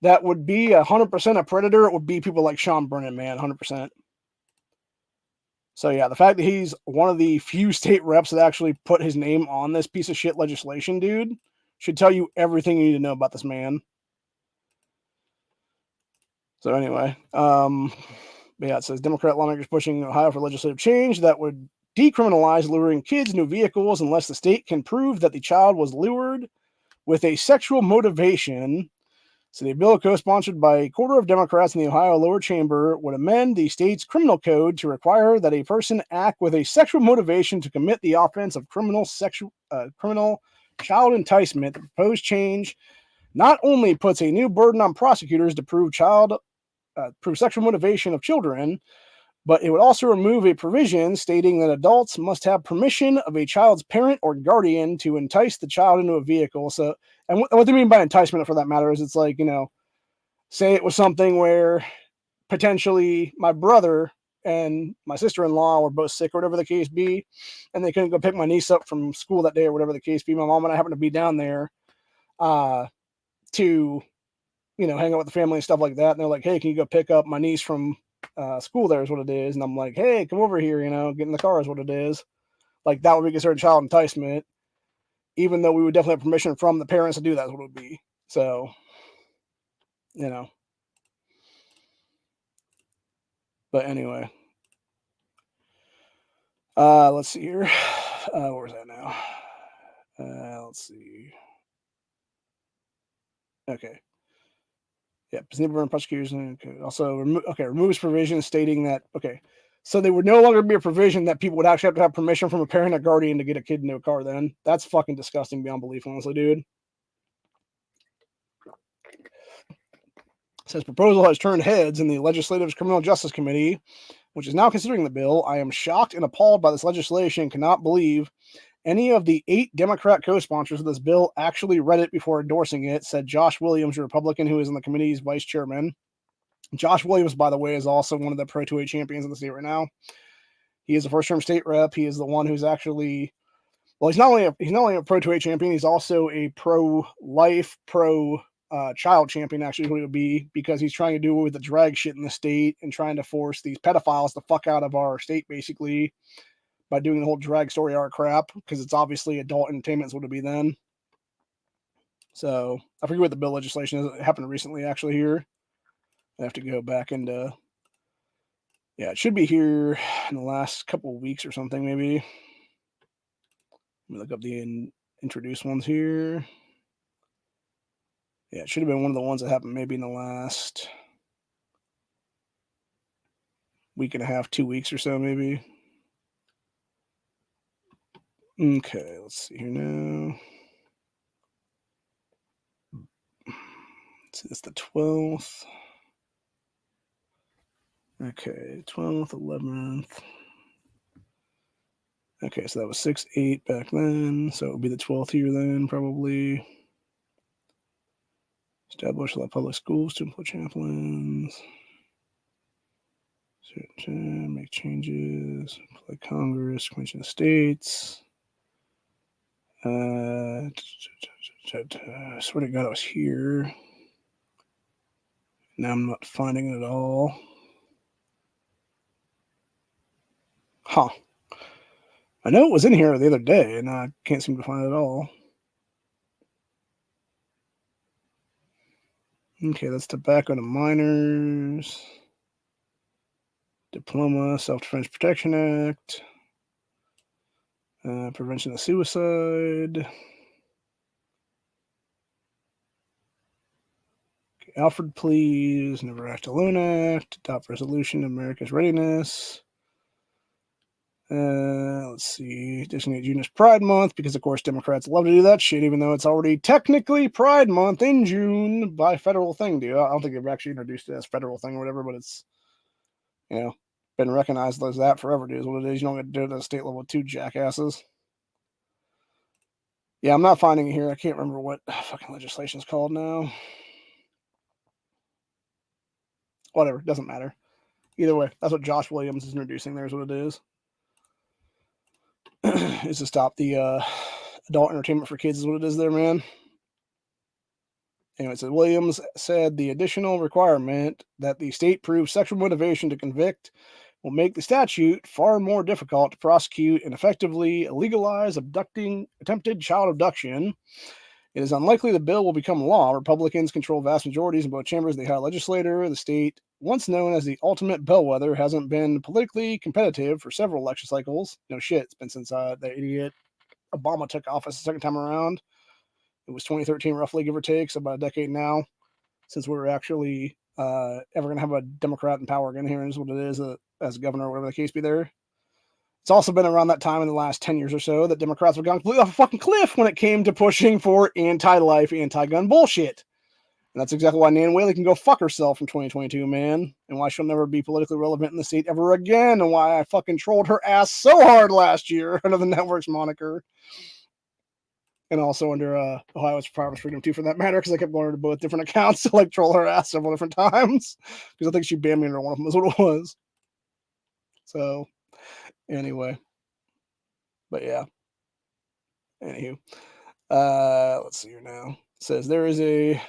that would be 100% a predator, it would be people like Sean Brennan, man, 100%. So yeah, the fact that he's one of the few state reps that actually put his name on this piece of shit legislation, dude, should tell you everything you need to know about this man. So anyway, yeah, it says Democrat lawmakers pushing Ohio for legislative change that would decriminalize luring kids into vehicles unless the state can prove that the child was lured with a sexual motivation. So the bill, co-sponsored by a quarter of Democrats in the Ohio lower chamber, would amend the state's criminal code to require that a person act with a sexual motivation to commit the offense of criminal child enticement. The proposed change not only puts a new burden on prosecutors to prove sexual motivation of children, but it would also remove a provision stating that adults must have permission of a child's parent or guardian to entice the child into a vehicle. So, and what they mean by enticement, for that matter, is it's like, say it was something where potentially my brother and my sister-in-law were both sick or whatever the case be, and they couldn't go pick my niece up from school that day or whatever the case be. My mom and I happened to be down there to, hang out with the family and stuff like that. And they're like, hey, can you go pick up my niece from school there is what it is. And I'm like, hey, come over here, get in the car is what it is. Like, that would be considered child enticement, even though we would definitely have permission from the parents to do that is what it would be. So, but anyway, let's see here. Where's that now? Let's see. Okay. Yeah, prosecution. Okay. Also, removes provision stating that, so there would no longer be a provision that people would actually have to have permission from a parent or guardian to get a kid into a car then. That's fucking disgusting beyond belief, honestly, dude. It says proposal has turned heads in the Legislative's Criminal Justice Committee, which is now considering the bill. I am shocked and appalled by this legislation, cannot believe any of the 8 Democrat co-sponsors of this bill actually read it before endorsing it, said Josh Williams, a Republican who is in the committee's vice chairman. Josh Williams, by the way, is also one of the Pro 2A champions in the state right now. He is a first-term state rep. He is the one who's actually, well, he's not only a Pro 2A champion, he's also a pro-life, child champion, actually, is what it would be, because he's trying to do away with the drag shit in the state and trying to force these pedophiles the fuck out of our state, basically, by doing the whole drag story arc crap, because it's obviously adult entertainment is what it would be then. So, I forget what the bill legislation is. It happened recently, actually, here. I have to go back into, it should be here in the last couple of weeks or something, maybe. Let me look up the introduced ones here. Yeah, it should have been one of the ones that happened maybe in the last week and a half, 2 weeks or so, maybe. Okay, let's see here now. Let's see, it's the 12th. Okay, 12th, 11th. Okay, so that was 6-8 back then. So it would be the 12th here then, probably. Establish public schools to employ chaplains. Make changes. Apply Congress, Convention of States. I swear to God, I was here. Now I'm not finding it at all. Huh. I know it was in here the other day, and I can't seem to find it at all. Okay, that's tobacco to minors. Diploma, Self-Defense Protection Act. Prevention of suicide. Okay, Alfred Pleas, Never Act Alone Act, Adopt Resolution, America's Readiness. Let's see, designate June as Pride Month, because of course Democrats love to do that shit, even though it's already technically Pride Month in June by federal thing, dude. I don't think they've actually introduced it as federal thing or whatever, but it's, been recognized as that forever, dude, is what it is. You don't get to do it at a state level too, jackasses. Yeah, I'm not finding it here. I can't remember what fucking legislation is called now. Whatever, doesn't matter. Either way, that's what Josh Williams is introducing there, is what it is. Is to stop the adult entertainment for kids is what it is there, man. Anyway, so Williams said the additional requirement that the state prove sexual motivation to convict will make the statute far more difficult to prosecute and effectively legalize attempted child abduction. It is unlikely the bill will become law. Republicans control vast majorities in both chambers of the Ohio legislature. The state, once known as the ultimate bellwether, hasn't been politically competitive for several election cycles. No shit, it's been since the idiot Obama took office the second time around. It was 2013, roughly, give or take, so about a decade now, since we were actually ever going to have a Democrat in power again here, is what it is, as governor, or whatever the case be there. It's also been around that time in the last 10 years or so that Democrats have gone completely off a fucking cliff when it came to pushing for anti-life, anti-gun bullshit. And that's exactly why Nan Whaley can go fuck herself in 2022, man. And why she'll never be politically relevant in the state ever again. And why I fucking trolled her ass so hard last year under the network's moniker. And also under Ohio's Firearms Freedom too, for that matter, because I kept going to both different accounts to troll her ass several different times. Because I think she banned me under one of them, is what it was. So, anyway. But yeah. Anywho. Let's see here now. It says there is a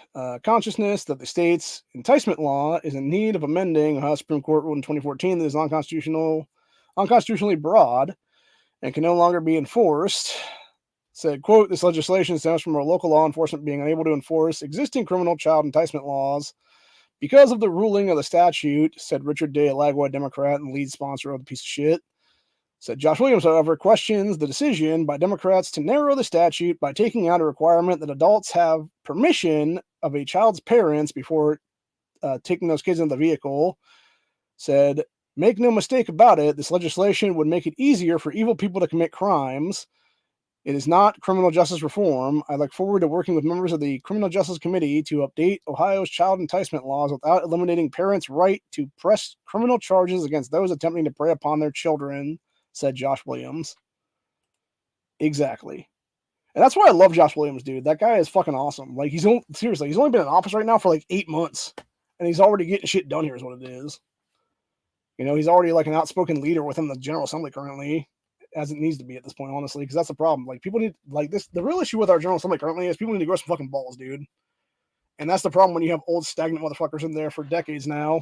consciousness that the state's enticement law is in need of amending. Ohio Supreme Court ruled in 2014 that is unconstitutionally broad and can no longer be enforced. Said, quote, this legislation stems from our local law enforcement being unable to enforce existing criminal child enticement laws because of the ruling of the statute, said Richard Day, a Lagua Democrat and lead sponsor of the piece of shit. Said Josh Williams, however, questions the decision by Democrats to narrow the statute by taking out a requirement that adults have permission of a child's parents before taking those kids in the vehicle, said, "Make no mistake about it, this legislation would make it easier for evil people to commit crimes. It is not criminal justice reform. I look forward to working with members of the Criminal Justice Committee to update Ohio's child enticement laws without eliminating parents' right to press criminal charges against those attempting to prey upon their children," said Josh Williams. Exactly. And that's why I love Josh Williams, dude. That guy is fucking awesome. Like, he's only been in office right now for like 8 months, and he's already getting shit done here is what it is. You know, he's already like an outspoken leader within the General Assembly currently, as it needs to be at this point, honestly, because that's the problem. Like, people need, like, this, the real issue with our General Assembly currently is people need to grow some fucking balls, dude. And that's the problem when you have old, stagnant motherfuckers in there for decades now.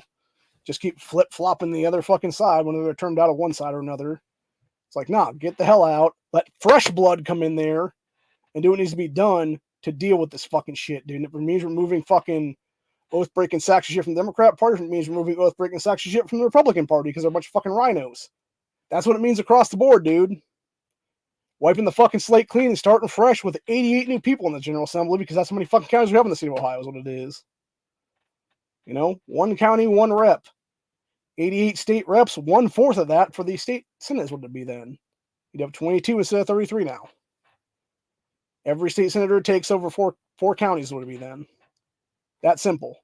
Just keep flip-flopping the other fucking side when they're turned out of one side or another. It's like, nah, get the hell out. Let fresh blood come in there and do what needs to be done to deal with this fucking shit, dude. It means removing fucking oath-breaking sacks of shit from the Democrat Party. It means removing oath-breaking sacks of shit from the Republican Party because they're a bunch of fucking rhinos. That's what it means across the board, dude. Wiping the fucking slate clean and starting fresh with 88 new people in the General Assembly because that's how many fucking counties we have in the state of Ohio is what it is. You know, one county, one rep. 88 state reps, 1/4 of that for the state Senate is what it'd be then. You'd have 22 instead of 33 now. Every state senator takes over four counties would it be then. That simple.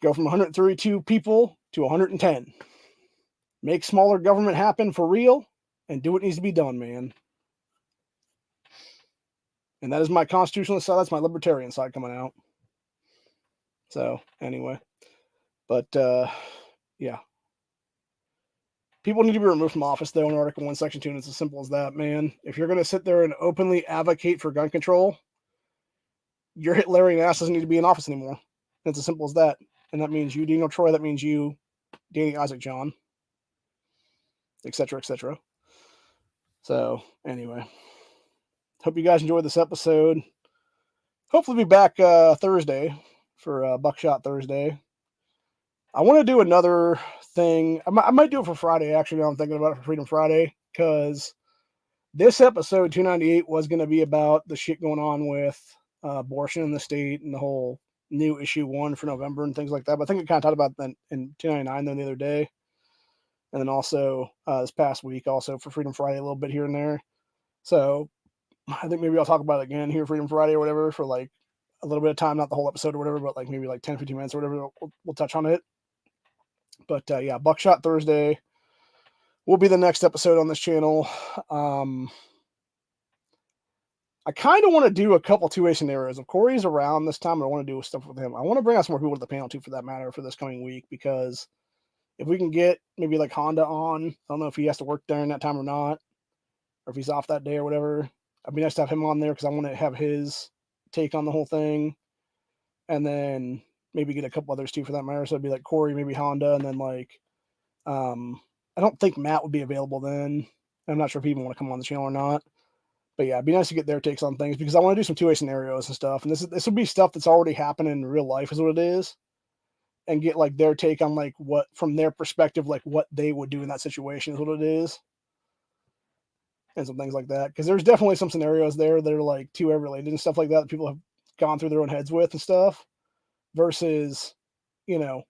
Go from 132 people to 110. Make smaller government happen for real and do what needs to be done, man. And that is my constitutionalist side. That's my libertarian side coming out. So, anyway. But, yeah. People need to be removed from office, though, in Article 1, Section 2, and it's as simple as that, man. If you're going to sit there and openly advocate for gun control, your Hitlerian ass doesn't need to be in office anymore. It's as simple as that. And that means you, Daniel Troy. That means you, Dani Isaacsohn, etc., etc. So, anyway. Hope you guys enjoyed this episode. Hopefully be back Thursday for Buckshot Thursday. I want to do another thing. I might do it for Friday, actually, now I'm thinking about it for Freedom Friday, because this episode, 298, was going to be about the shit going on with abortion in the state and the whole new issue 1 for November and things like that. But I think we kind of talked about that in 299 then the other day. And then also this past week, also for Freedom Friday, a little bit here and there. So I think maybe I'll talk about it again here, Freedom Friday or whatever, for like a little bit of time, not the whole episode or whatever, but like maybe like 10, 15 minutes or whatever. We'll touch on it. But yeah, Buckshot Thursday will be the next episode on this channel. I kind of want to do a couple two-way scenarios. If Corey's around this time, I want to do stuff with him. I want to bring out some more people to the panel too, for that matter, for this coming week, because if we can get maybe like Honda on, I don't know if he has to work during that time or not, or if he's off that day or whatever. It'd be nice to have him on there because I want to have his take on the whole thing. And then maybe get a couple others too for that matter. So it'd be like Corey, maybe Honda, and then like, I don't think Matt would be available then. I'm not sure if he even want to come on the channel or not. But yeah, it'd be nice to get their takes on things because I want to do some two-way scenarios and stuff. And this would be stuff that's already happening in real life is what it is. And get like their take on like what, from their perspective, like what they would do in that situation is what it is. And some things like that. Because there's definitely some scenarios there that are like two-way related and stuff like that people have gone through their own heads with and stuff. Versus, you know,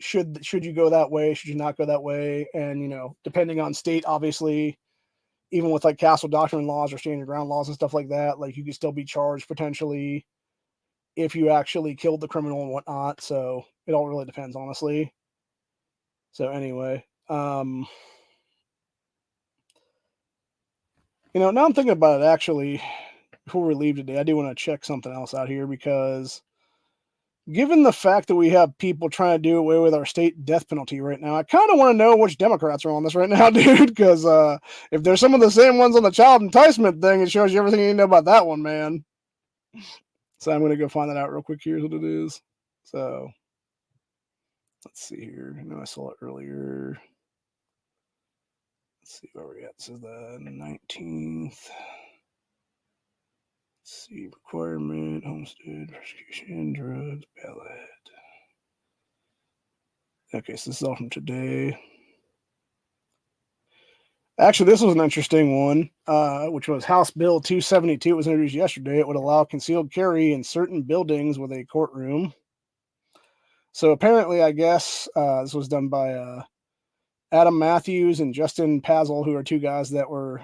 should you go that way? Should you not go that way? And, you know, depending on state, obviously, even with like castle doctrine laws or stand your ground laws and stuff like that, like you could still be charged potentially if you actually killed the criminal and whatnot. So it all really depends, honestly. So anyway, you know, now I'm thinking about it actually, before we leave today, I do want to check something else out here because given the fact that we have people trying to do away with our state death penalty right now, I kind of want to know which Democrats are on this right now, dude, because if there's some of the same ones on the child enticement thing, it shows you everything you need to know about that one, man. So I'm going to go find that out real quick. Here's what it is. So let's see here. I know I saw it earlier. Let's see where we're at. This is the 19th. Let's see, requirement, homestead, persecution, drugs, ballot. Okay, so this is all from today. Actually, this was an interesting one, which was House Bill 272. It was introduced yesterday. It would allow concealed carry in certain buildings with a courtroom. So apparently, I guess this was done by Adam Matthews and Justin Pazel, who are two guys that were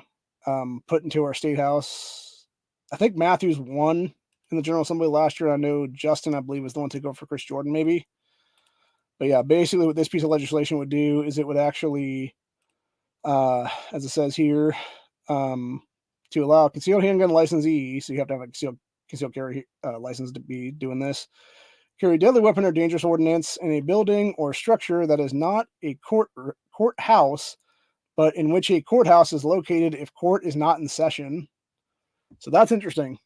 put into our state house. I think Matthews won in the General Assembly last year. I know Justin, I believe, was the one to go for Chris Jordan, maybe. But yeah, basically what this piece of legislation would do is it would actually, as it says here, to allow concealed handgun licensee, so you have to have a concealed carry license to be doing this, carry a deadly weapon or dangerous ordinance in a building or structure that is not a courthouse, but in which a courthouse is located if court is not in session. So that's interesting.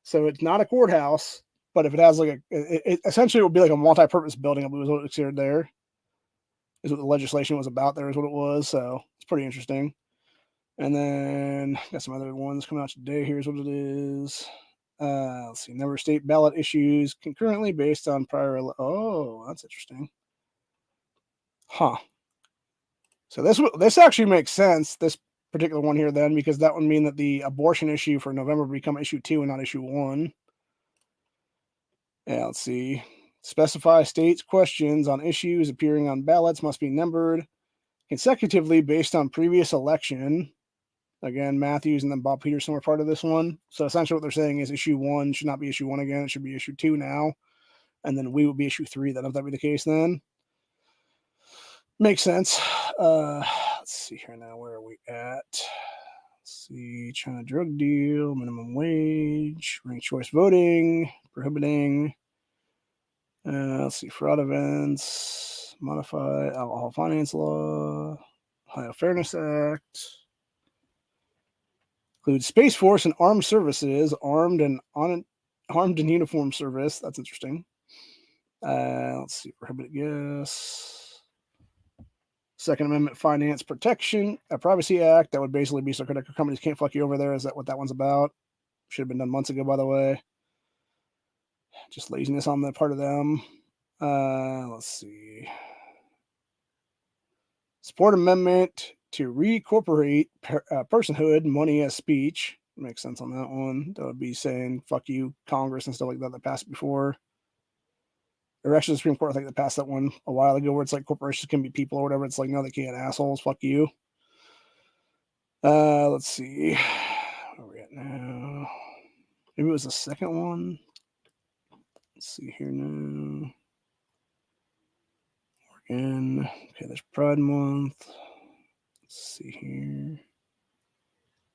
So it's not a courthouse, but if it has like it essentially would be like a multi-purpose building, I believe is what it's here there. Is what the legislation was about there, is what it was. So it's pretty interesting. And then got some other ones coming out today. Here's what it is. Let's see. Number of state ballot issues concurrently based on prior. Oh, that's interesting. Huh. So this actually makes sense. This particular one here then, because that would mean that the abortion issue for November would become issue 2 and not issue 1. Yeah, let's see. Specify states' questions on issues appearing on ballots must be numbered consecutively based on previous election. Again, Matthews and then Bob Peterson were part of this one. So essentially what they're saying is issue 1 should not be issue 1 again. It should be issue 2 now. And then we would be issue 3 then, if that be the case then. Makes sense. Let's see here now. Where are we at? Let's see. China drug deal, minimum wage, ranked choice voting, prohibiting. Let's see. Fraud events, modify alcohol finance law, Ohio Fairness Act. Includes Space Force and armed services, armed and uniform service. That's interesting. Let's see. Prohibited gas. Second Amendment Finance Protection, a Privacy Act. That would basically be so credit card companies can't fuck you over there. Is that what that one's about? Should have been done months ago, by the way. Just laziness on the part of them. Let's see. Support amendment to reincorporate personhood, money as speech. Makes sense on that one. That would be saying fuck you, Congress and stuff like that passed before. Or actually, the Supreme Court, I think, that passed that one a while ago, where it's like corporations can be people or whatever. It's like, no, they can't, assholes. Fuck you. Let's see. Where are we at now? Maybe it was the second one. Let's see here now. Oregon. Okay, there's Pride Month. Let's see here.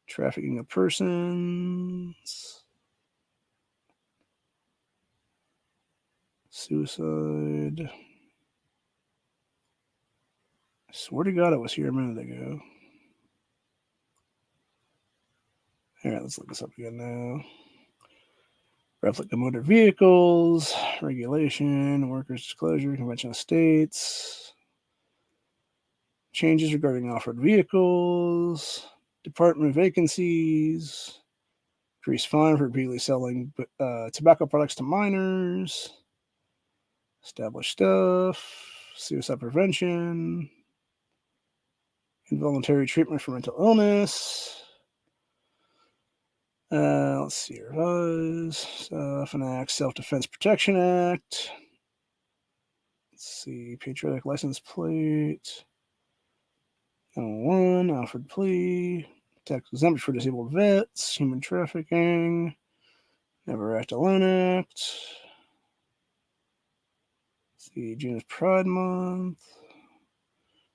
Trafficking of persons. Suicide. I swear to God, I was here a minute ago. All right, let's look this up again now. Replica motor vehicles, regulation, workers' disclosure, convention of states, changes regarding off-road vehicles, department vacancies, increased fine for repeatedly selling tobacco products to minors, established stuff, suicide prevention, involuntary treatment for mental illness. Let's see, revise stuff and act, Self-Defense Protection Act. Let's see, patriotic license plate. 101, offered plea, tax exemption for disabled vets, human trafficking, Never Act Alone Act. Let's see, June is Pride Month.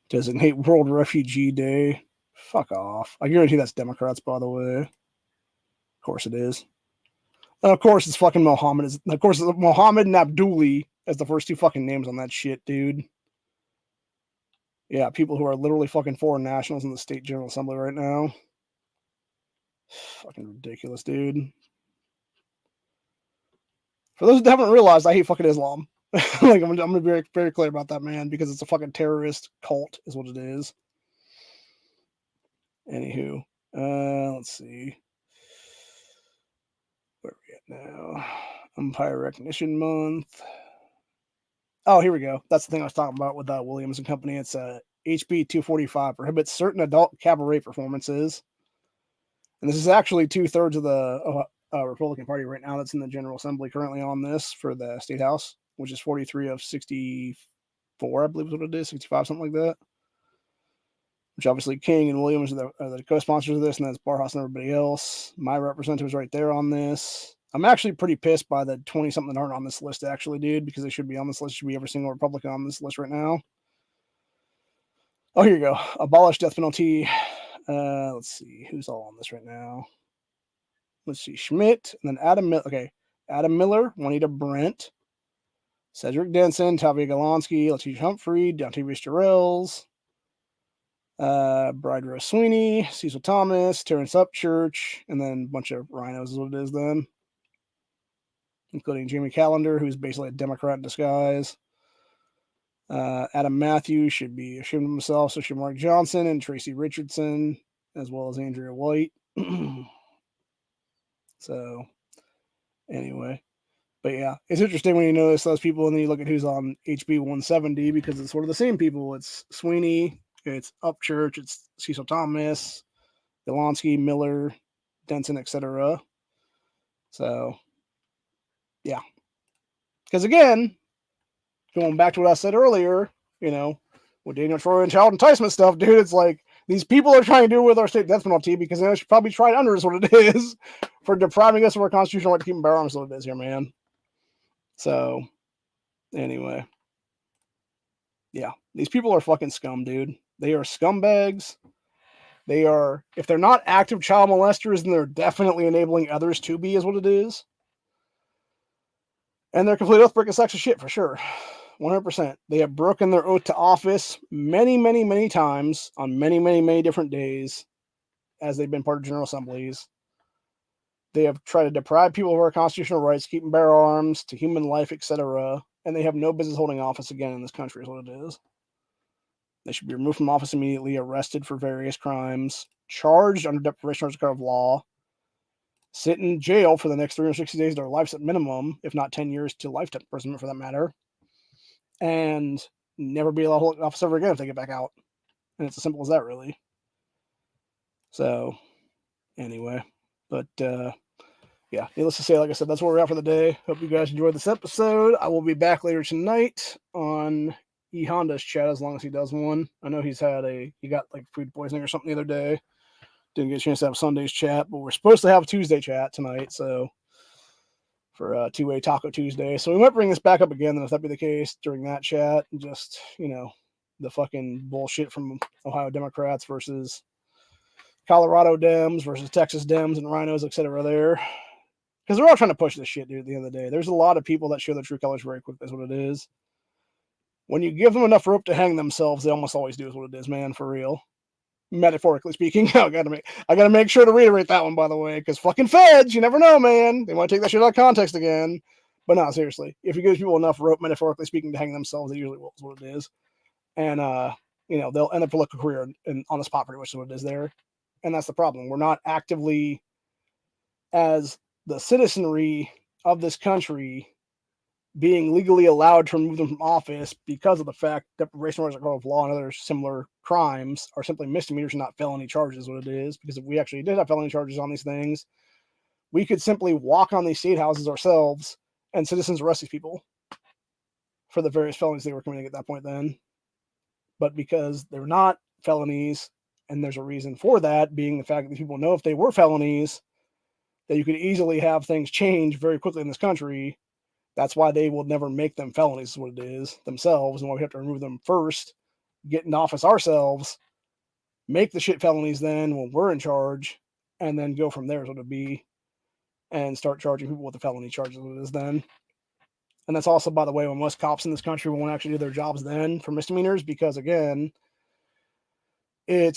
Designate World Refugee Day. Fuck off. I guarantee that's Democrats, by the way. Of course it is. Of course it's fucking Mohammed. Of course it's Mohammed and Abduli as the first two fucking names on that shit, dude. Yeah, people who are literally fucking foreign nationals in the state General Assembly right now. Fucking ridiculous, dude. For those that haven't realized, I hate fucking Islam. Like, I'm gonna be very, very clear about that, man, because it's a fucking terrorist cult, is what it is. Anywho, let's see. Where are we at now? Umpire Recognition Month. Oh, here we go. That's the thing I was talking about with Williams and Company. It's HB 245 prohibits certain adult cabaret performances. And this is actually 2/3 of the Republican Party right now that's in the General Assembly currently on this for the State House. which is 43 of 64, I believe is what it is, 65, something like that. Which obviously King and Williams are the co-sponsors of this, and that's Barhouse and everybody else. My representative is right there on this. I'm actually pretty pissed by the 20-something that aren't on this list, actually, dude, because they should be on this list. Should be every single Republican on this list right now. Oh, here you go. Abolish death penalty. Let's see. Who's all on this right now? Let's see. Schmidt, and then Adam Miller. Okay. Adam Miller, Juanita Brent, Cedric Denson, Tavia Golonsky, Letitia Humphrey, Dontavius Jarrells, Bride Rose Sweeney, Cecil Thomas, Terrence Upchurch, and then a bunch of rhinos is what it is then. Including Jamie Callender, who's basically a Democrat in disguise. Adam Matthews should be ashamed of himself, so should Mark Johnson and Tracy Richardson, as well as Andrea White. So, anyway. But yeah, it's interesting when you notice those people and then you look at who's on HB170 because it's sort of the same people. It's Sweeney, it's Upchurch, it's Cecil Thomas, Golonsky, Miller, Denson, etc. So, yeah. Because again, going back to what I said earlier, you know, with Daniel Troy and child enticement stuff, dude, it's like these people are trying to do with our state death penalty because they should probably try it under is what it is for depriving us of our constitutional right to keep and bear arms. What it is here, man. So, anyway, yeah, these people are fucking scum, dude. They are scumbags. They are, if they're not active child molesters, then they're definitely enabling others to be, is what it is. And they're complete oath breaking sacks of shit for sure. 100%. They have broken their oath to office many, many, many times on many, many, many different days as they've been part of General Assemblies. They have tried to deprive people of our constitutional rights, keep and bear arms, to human life, etc. And they have no business holding office again in this country, is what it is. They should be removed from office immediately, arrested for various crimes, charged under deprivation of law, sit in jail for the next 360 days of their lives at minimum, if not 10 years to life imprisonment for that matter, and never be allowed to hold office ever again if they get back out. And it's as simple as that, really. So, anyway. But, yeah, needless to say, like I said, that's where we're at for the day. Hope you guys enjoyed this episode. I will be back later tonight on E Honda's chat as long as he does one. I know he got like food poisoning or something the other day. Didn't get a chance to have Sunday's chat, but we're supposed to have Tuesday chat tonight, so for two-way Taco Tuesday. So we might bring this back up again, and if that be the case, during that chat, just, you know, the fucking bullshit from Ohio Democrats versus Colorado Dems versus Texas Dems and rhinos, etc. there. Because they're all trying to push this shit, dude, at the end of the day. There's a lot of people that show their true colors very quick. That's what it is. When you give them enough rope to hang themselves, they almost always do is what it is, man, for real. Metaphorically speaking. I gotta make sure to reiterate that one, by the way, because fucking feds, you never know, man. They want to take that shit out of context again. But no, seriously. If you give people enough rope, metaphorically speaking, to hang themselves, they usually will, is what it is. And, you know, they'll end up with a career on the spot, pretty much is what it is there. And that's the problem. We're not actively, as the citizenry of this country, being legally allowed to remove them from office because of the fact that deprivation of law and other similar crimes are simply misdemeanors and not felony charges, what it is. Because if we actually did have felony charges on these things, we could simply walk on these state houses ourselves and citizens arrest these people for the various felonies they were committing at that point then. But because they're not felonies, and there's a reason for that, being the fact that these people know if they were felonies, that you could easily have things change very quickly in this country. That's why they will never make them felonies, is what it is, themselves, and why we have to remove them first, get in office ourselves, make the shit felonies then when we're in charge, and then go from there is what it'd be, and start charging people with the felony charges, what it is then. And that's also, by the way, when most cops in this country won't actually do their jobs then for misdemeanors, because again, they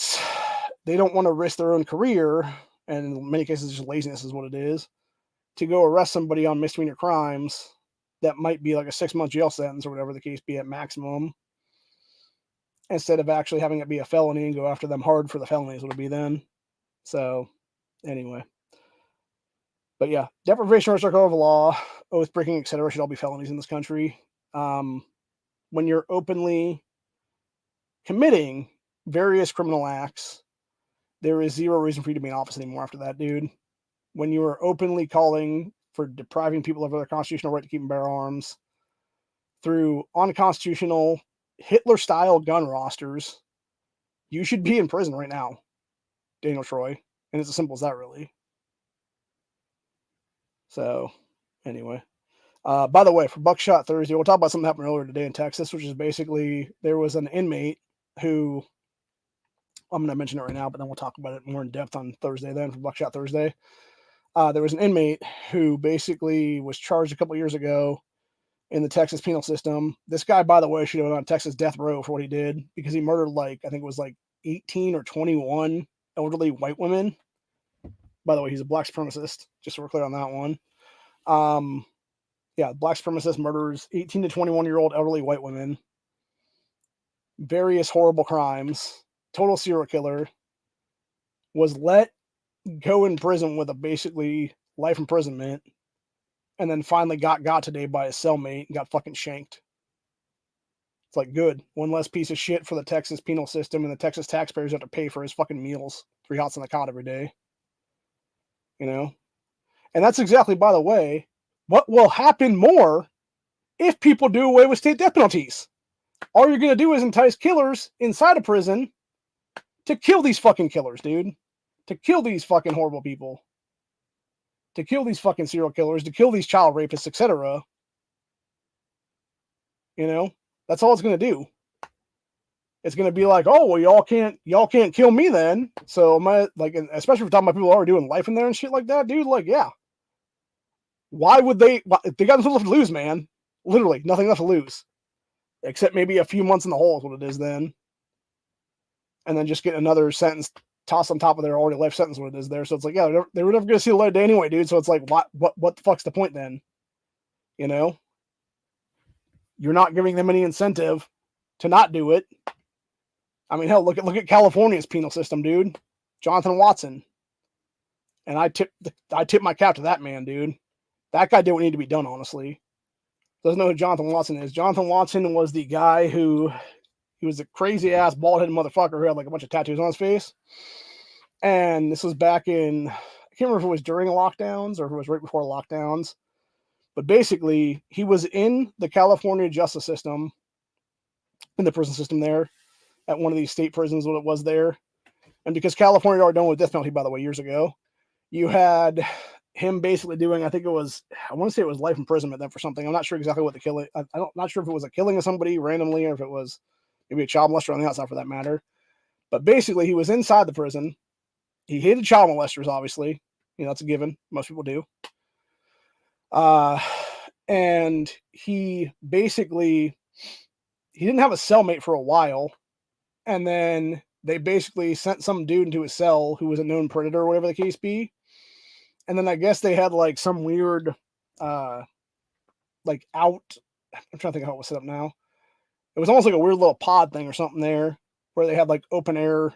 don't want to risk their own career, and in many cases just laziness is what it is, to go arrest somebody on misdemeanor crimes that might be like a 6-month jail sentence or whatever the case be at maximum, instead of actually having it be a felony and go after them hard for the felonies, what it be then. So, anyway. But yeah, deprivation of law, oath breaking, etc. should all be felonies in this country. When you're openly committing various criminal acts, there is zero reason for you to be in office anymore after that, dude. When you are openly calling for depriving people of their constitutional right to keep and bear arms, through unconstitutional Hitler-style gun rosters, you should be in prison right now, Daniel Troy. And it's as simple as that, really. So, anyway. By the way, for Buckshot Thursday, we'll talk about something that happened earlier today in Texas, which is basically there was an inmate who, I'm going to mention it right now, but then we'll talk about it more in depth on Thursday then for Buckshot Thursday. There was an inmate who basically was charged a couple years ago in the Texas penal system. This guy, by the way, should have been on Texas death row for what he did because he murdered I think it was 18 or 21 elderly white women. By the way, he's a black supremacist, just so we're clear on that one. Yeah, black supremacist murders 18 to 21-year-old elderly white women. Various horrible crimes. Total serial killer. Was let go in prison with a basically life imprisonment. And then finally got today by his cellmate and got fucking shanked. It's good. One less piece of shit for the Texas penal system, and the Texas taxpayers have to pay for his fucking meals. 3 hots on the cot every day. And that's exactly, by the way, what will happen more if people do away with state death penalties. All you're going to do is entice killers inside of prison to kill these fucking killers, dude. To kill these fucking horrible people. To kill these fucking serial killers. To kill these child rapists, etc. That's all it's going to do. It's going to be like, oh, well, y'all can't kill me then. So, especially if we're talking about people already doing life in there and shit like that, dude, yeah. Why would they got nothing left to lose, man. Literally, nothing left to lose. Except maybe a few months in the hole is what it is then. And then just get another sentence tossed on top of their already life sentence what it is there. So it's they were never going to see the light of day anyway, dude. So it's what the fuck's the point then? You're not giving them any incentive to not do it. I mean, hell, look at California's penal system, dude. Jonathan Watson. And I tip my cap to that man, dude. That guy did what needed to be done, honestly. Doesn't know who Jonathan Watson is. Jonathan Watson was the guy he was a crazy ass bald-headed motherfucker who had a bunch of tattoos on his face. And this was back in, I can't remember if it was during lockdowns or if it was right before lockdowns. But basically, he was in the California justice system, in the prison system there, at one of these state prisons, what it was there. And because California had already done with death penalty, by the way, years ago, you had him basically doing, I want to say it was life imprisonment then for something. I'm not sure exactly what the killing, not sure if it was a killing of somebody randomly or if it was maybe a child molester on the outside for that matter. But basically, he was inside the prison. He hated child molesters, obviously. That's a given. Most people do. And he basically, he didn't have a cellmate for a while. And then they basically sent some dude into his cell who was a known predator or whatever the case be. And then I guess they had some weird, out, I'm trying to think how it was set up now. It was almost like a weird little pod thing or something there where they had open air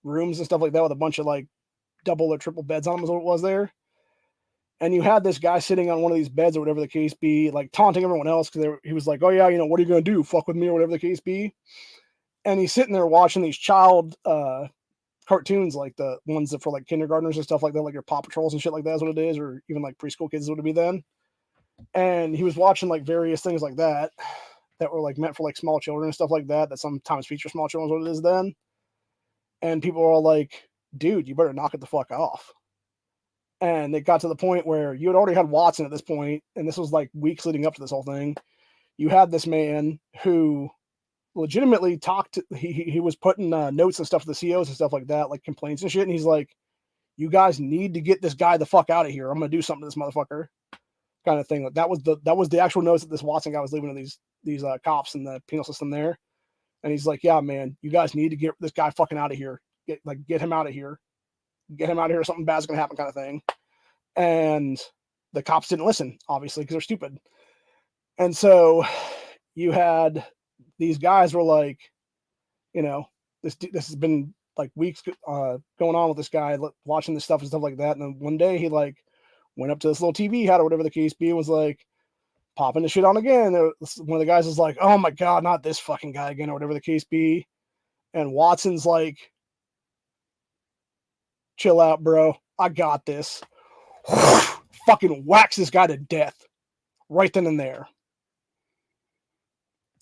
rooms and stuff like that with a bunch of double or triple beds on them is what it was there. And you had this guy sitting on one of these beds or whatever the case be, taunting everyone else because he was like, oh yeah, what are you going to do? Fuck with me or whatever the case be. And he's sitting there watching these child cartoons, the ones that for kindergartners and stuff like that, your Paw Patrols and shit like that is what it is, or even preschool kids is what it would be then. And he was watching various things like that were meant for small children and stuff like that sometimes feature small children is what it is then. And people were all like, dude, you better knock it the fuck off. And it got to the point where you had already had Watson at this point, and this was weeks leading up to this whole thing. You had this man who legitimately talked, he was putting notes and stuff to the COs and stuff like that, complaints and shit, and he's like, you guys need to get this guy the fuck out of here. I'm gonna do something to this motherfucker, kind of thing. That was the actual notes that this Watson guy was leaving to these cops in the penal system there. And he's like, yeah, man, you guys need to get this guy fucking out of here. Get him out of here. Get him out of here or something bad's gonna happen, kind of thing. And the cops didn't listen, obviously, because they're stupid. And so you had these guys were like, this has been weeks going on with this guy, watching this stuff and stuff like that. And then one day he went up to this little TV he had or whatever the case be and was popping the shit on again. One of the guys was like, oh my God, not this fucking guy again or whatever the case be. And Watson's like, chill out, bro. I got this. Fucking whacks this guy to death right then and there.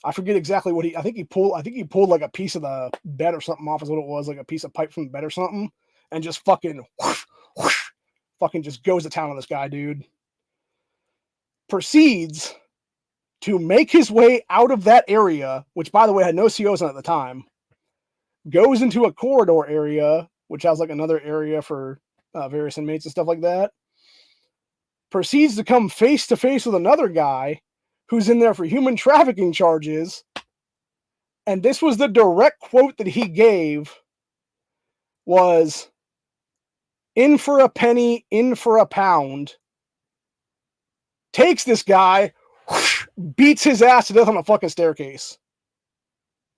I forget exactly what I think he pulled like a piece of the bed or something off is what it was, like a piece of pipe from the bed or something, and just fucking whoosh, whoosh, fucking just goes to town on this guy, dude. Proceeds to make his way out of that area, which by the way had no COs on at the time, goes into a corridor area, which has like another area for various inmates and stuff like that. Proceeds to come face to face with another guy who's in there for human trafficking charges. And this was the direct quote that he gave was, "In for a penny, in for a pound." Takes this guy, whoosh, beats his ass to death on a fucking staircase.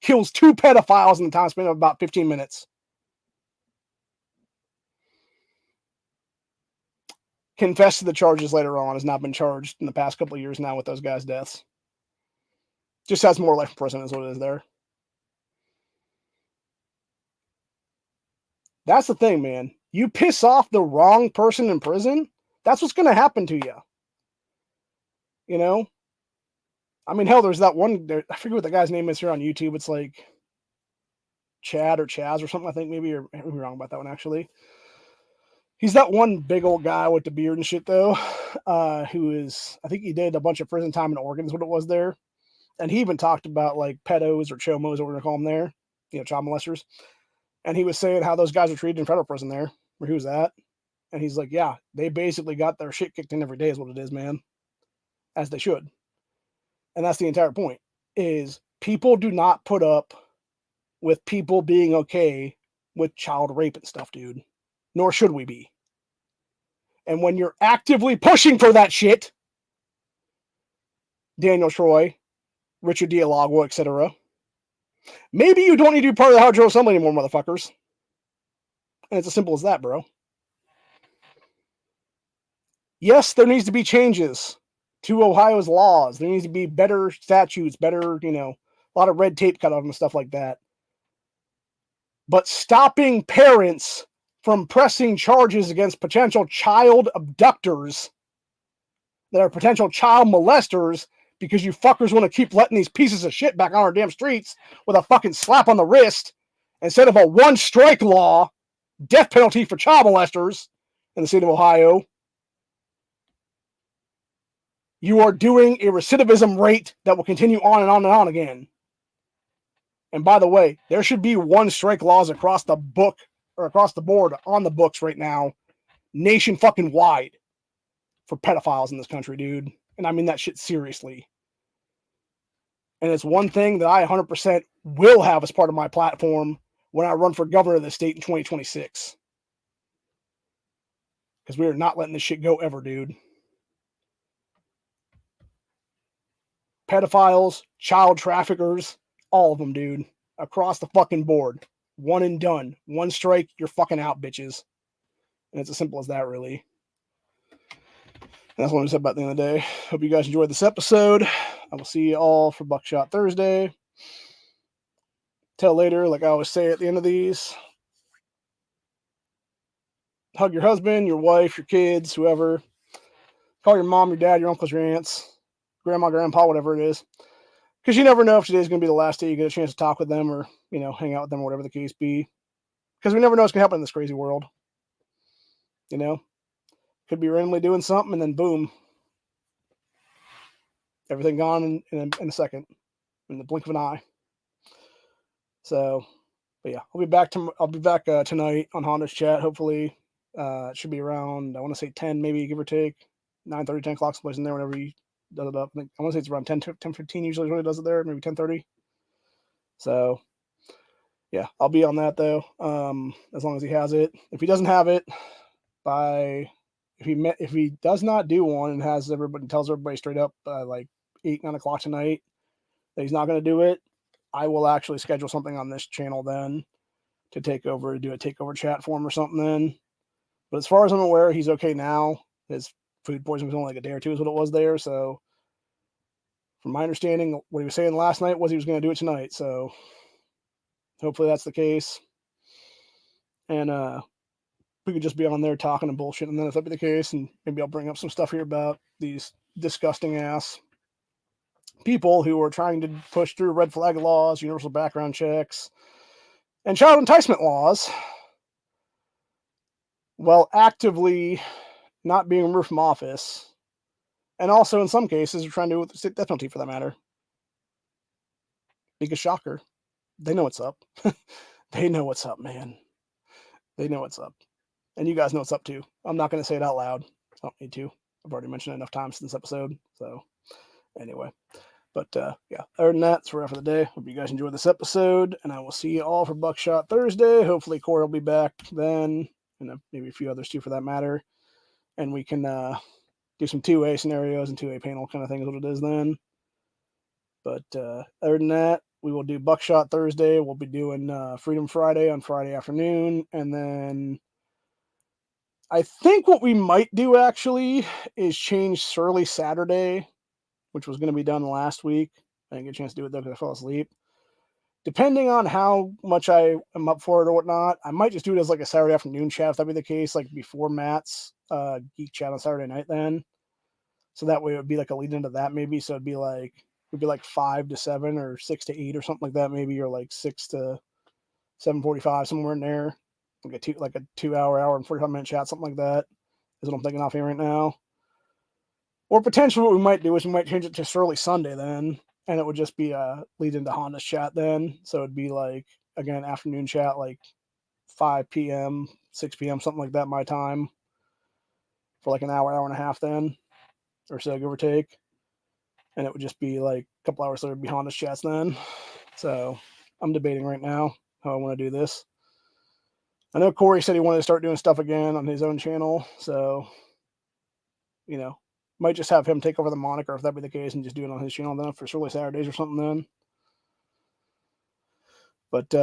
Kills 2 pedophiles in the time span of about 15 minutes. Confessed to the charges later on, has not been charged in the past couple of years now with those guys' deaths. Just has more life in prison is what it is there. That's the thing, man. You piss off the wrong person in prison, that's what's going to happen to you. You know? I mean, hell, there's that one, I forget what the guy's name is here on YouTube. It's like Chad or Chaz or something, I think, maybe, or maybe wrong about that one, actually. He's that one big old guy with the beard and shit, though, who is, I think he did a bunch of prison time in Oregon is what it was there. And he even talked about, like, pedos or chomos, what we're going to call them there, you know, child molesters. And he was saying how those guys are treated in federal prison there, where he was at. And he's like, yeah, they basically got their shit kicked in every day is what it is, man. As they should. And that's the entire point, is people do not put up with people being okay with child rape and stuff, dude. Nor should we be. And when you're actively pushing for that shit, Daniel Troy, Richard Dialogua, etc., maybe you don't need to be part of the House General Assembly anymore, motherfuckers. And it's as simple as that, bro. Yes, there needs to be changes to Ohio's laws. There needs to be better statutes, better, you know, a lot of red tape cut off and stuff like that. But stopping parents from pressing charges against potential child abductors that are potential child molesters because you fuckers want to keep letting these pieces of shit back on our damn streets with a fucking slap on the wrist instead of a one-strike law, death penalty for child molesters in the state of Ohio. You are doing a recidivism rate that will continue on and on and on again. And by the way, there should be one-strike laws across the book or across the board on the books right now, nation fucking wide, for pedophiles in this country, dude. And I mean that shit seriously. And it's one thing that I 100% will have as part of my platform when I run for governor of the state in 2026. Because we are not letting this shit go ever, dude. Pedophiles, child traffickers, all of them, dude. Across the fucking board. One and done. One strike, you're fucking out, bitches. And it's as simple as that, really. And that's what I said about the end of the day. Hope you guys enjoyed this episode. I will see you all for Buckshot Thursday. Till later, like I always say at the end of these, hug your husband, your wife, your kids, whoever. Call your mom, your dad, your uncles, your aunts, grandma, grandpa, whatever it is. Because you never know if today's going to be the last day you get a chance to talk with them or, you know, hang out with them or whatever the case be. Because we never know what's going to happen in this crazy world. You know? Could be randomly doing something and then boom. Everything gone in a second. In the blink of an eye. So, but yeah. I'll be back tonight on Honda's chat, hopefully. It should be around, I want to say 10 maybe, give or take. 9:30, 10 o'clock, someplace in there whenever he does it up. I want to say it's around 10:15 usually when he does it there, maybe 10:30. So, yeah, I'll be on that though, as long as he has it. If he doesn't have it, if he does not do one and tells everybody straight up like 8, 9 o'clock tonight that he's not going to do it, I will actually schedule something on this channel then to do a takeover chat for him or something then. But as far as I'm aware, he's okay now. His food poisoning was only like a day or two is what it was there. So from my understanding, what he was saying last night was he was going to do it tonight. So hopefully that's the case. And we could just be on there talking and bullshit. And then if that be the case, and maybe I'll bring up some stuff here about these disgusting ass people who are trying to push through red flag laws, universal background checks, and child enticement laws while actively not being removed from office, and also in some cases are trying to do the death penalty for that matter. Biggest shocker. They know what's up. They know what's up, man. They know what's up. And you guys know what's up too. I'm not going to say it out loud. I don't need to. I've already mentioned it enough times in this episode. So anyway. But yeah, other than that, that's where we're at for the day. Hope you guys enjoyed this episode. And I will see you all for Buckshot Thursday. Hopefully Corey will be back then. And maybe a few others too for that matter. And we can do some 2A scenarios and 2A panel kind of thing is what it is then. But other than that, we will do Buckshot Thursday. We'll be doing Freedom Friday on Friday afternoon. And then I think what we might do actually is change Surly Saturday, which was going to be done last week. I didn't get a chance to do it though because I fell asleep. Depending on how much I am up for it or whatnot, I might just do it as like a Saturday afternoon chat if that'd be the case, like before Matt's geek chat on Saturday night then. So that way it would be like a lead into that maybe. So it'd be like 5 to 7 or 6 to 8 or something like that maybe, or like 6 to 7:45, somewhere in there. Like a 2 hour and 45-minute chat, something like that is what I'm thinking off here right now. Or potentially what we might do is we might change it to Surly Sunday then, and it would just be a lead into Honda's chat then. So it'd be like, again, afternoon chat, like 5 p.m., 6 p.m., something like that my time, for like an hour and a half then, or so, give or take. And it would just be like a couple hours later, it'd be Honda's chats then. So I'm debating right now how I want to do this. I know Corey said he wanted to start doing stuff again on his own channel, so, you know, might just have him take over the moniker if that be the case and just do it on his channel then for Surly Saturdays or something then. But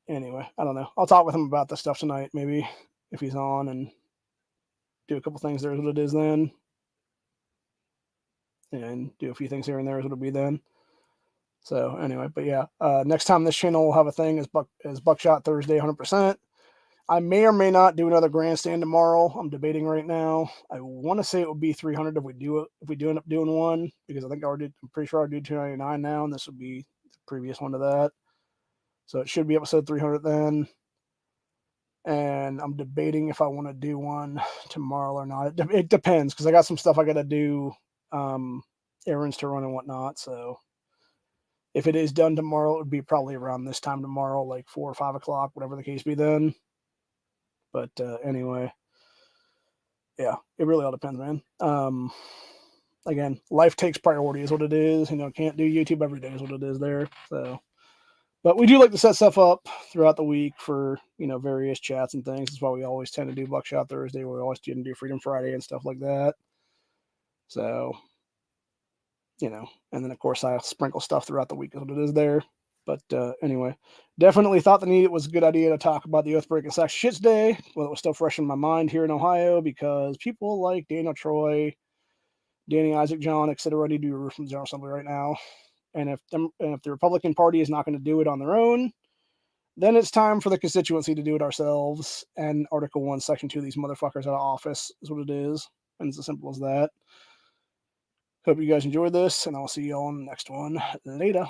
anyway, I don't know. I'll talk with him about this stuff tonight, maybe, if he's on, and do a couple things there is what it is then. And do a few things here and there is what it'll be then. So anyway, but yeah, next time this channel will have a thing is Buckshot Thursday 100%. I may or may not do another Grandstand tomorrow. I'm debating right now. I want to say it would be 300 if we do end up doing one, because I think I'm pretty sure I did 299 now, and this would be the previous one to that. So it should be episode 300 then. And I'm debating if I want to do one tomorrow or not. It depends, because I got some stuff I got to do, errands to run and whatnot. So if it is done tomorrow, it would be probably around this time tomorrow, like 4 or 5 o'clock, whatever the case be then. But anyway, yeah, it really all depends, man. Again, life takes priority is what it is. Can't do YouTube every day is what it is there. So, but we do like to set stuff up throughout the week for, various chats and things. That's why we always tend to do Buckshot Thursday. We always tend to do Freedom Friday and stuff like that. So, and then of course I sprinkle stuff throughout the week is what it is there. But anyway, definitely thought it was a good idea to talk about the Oath Breaking Sack Shits Day while it was still fresh in my mind here in Ohio, because people like Daniel Troy, Dani Isaacsohn, etc. need to be removed from the General Assembly right now. And if the Republican Party is not going to do it on their own, then it's time for the constituency to do it ourselves. And Article 1, Section 2, these motherfuckers out of office is what it is. And it's as simple as that. Hope you guys enjoyed this, and I'll see you all on the next one. Later.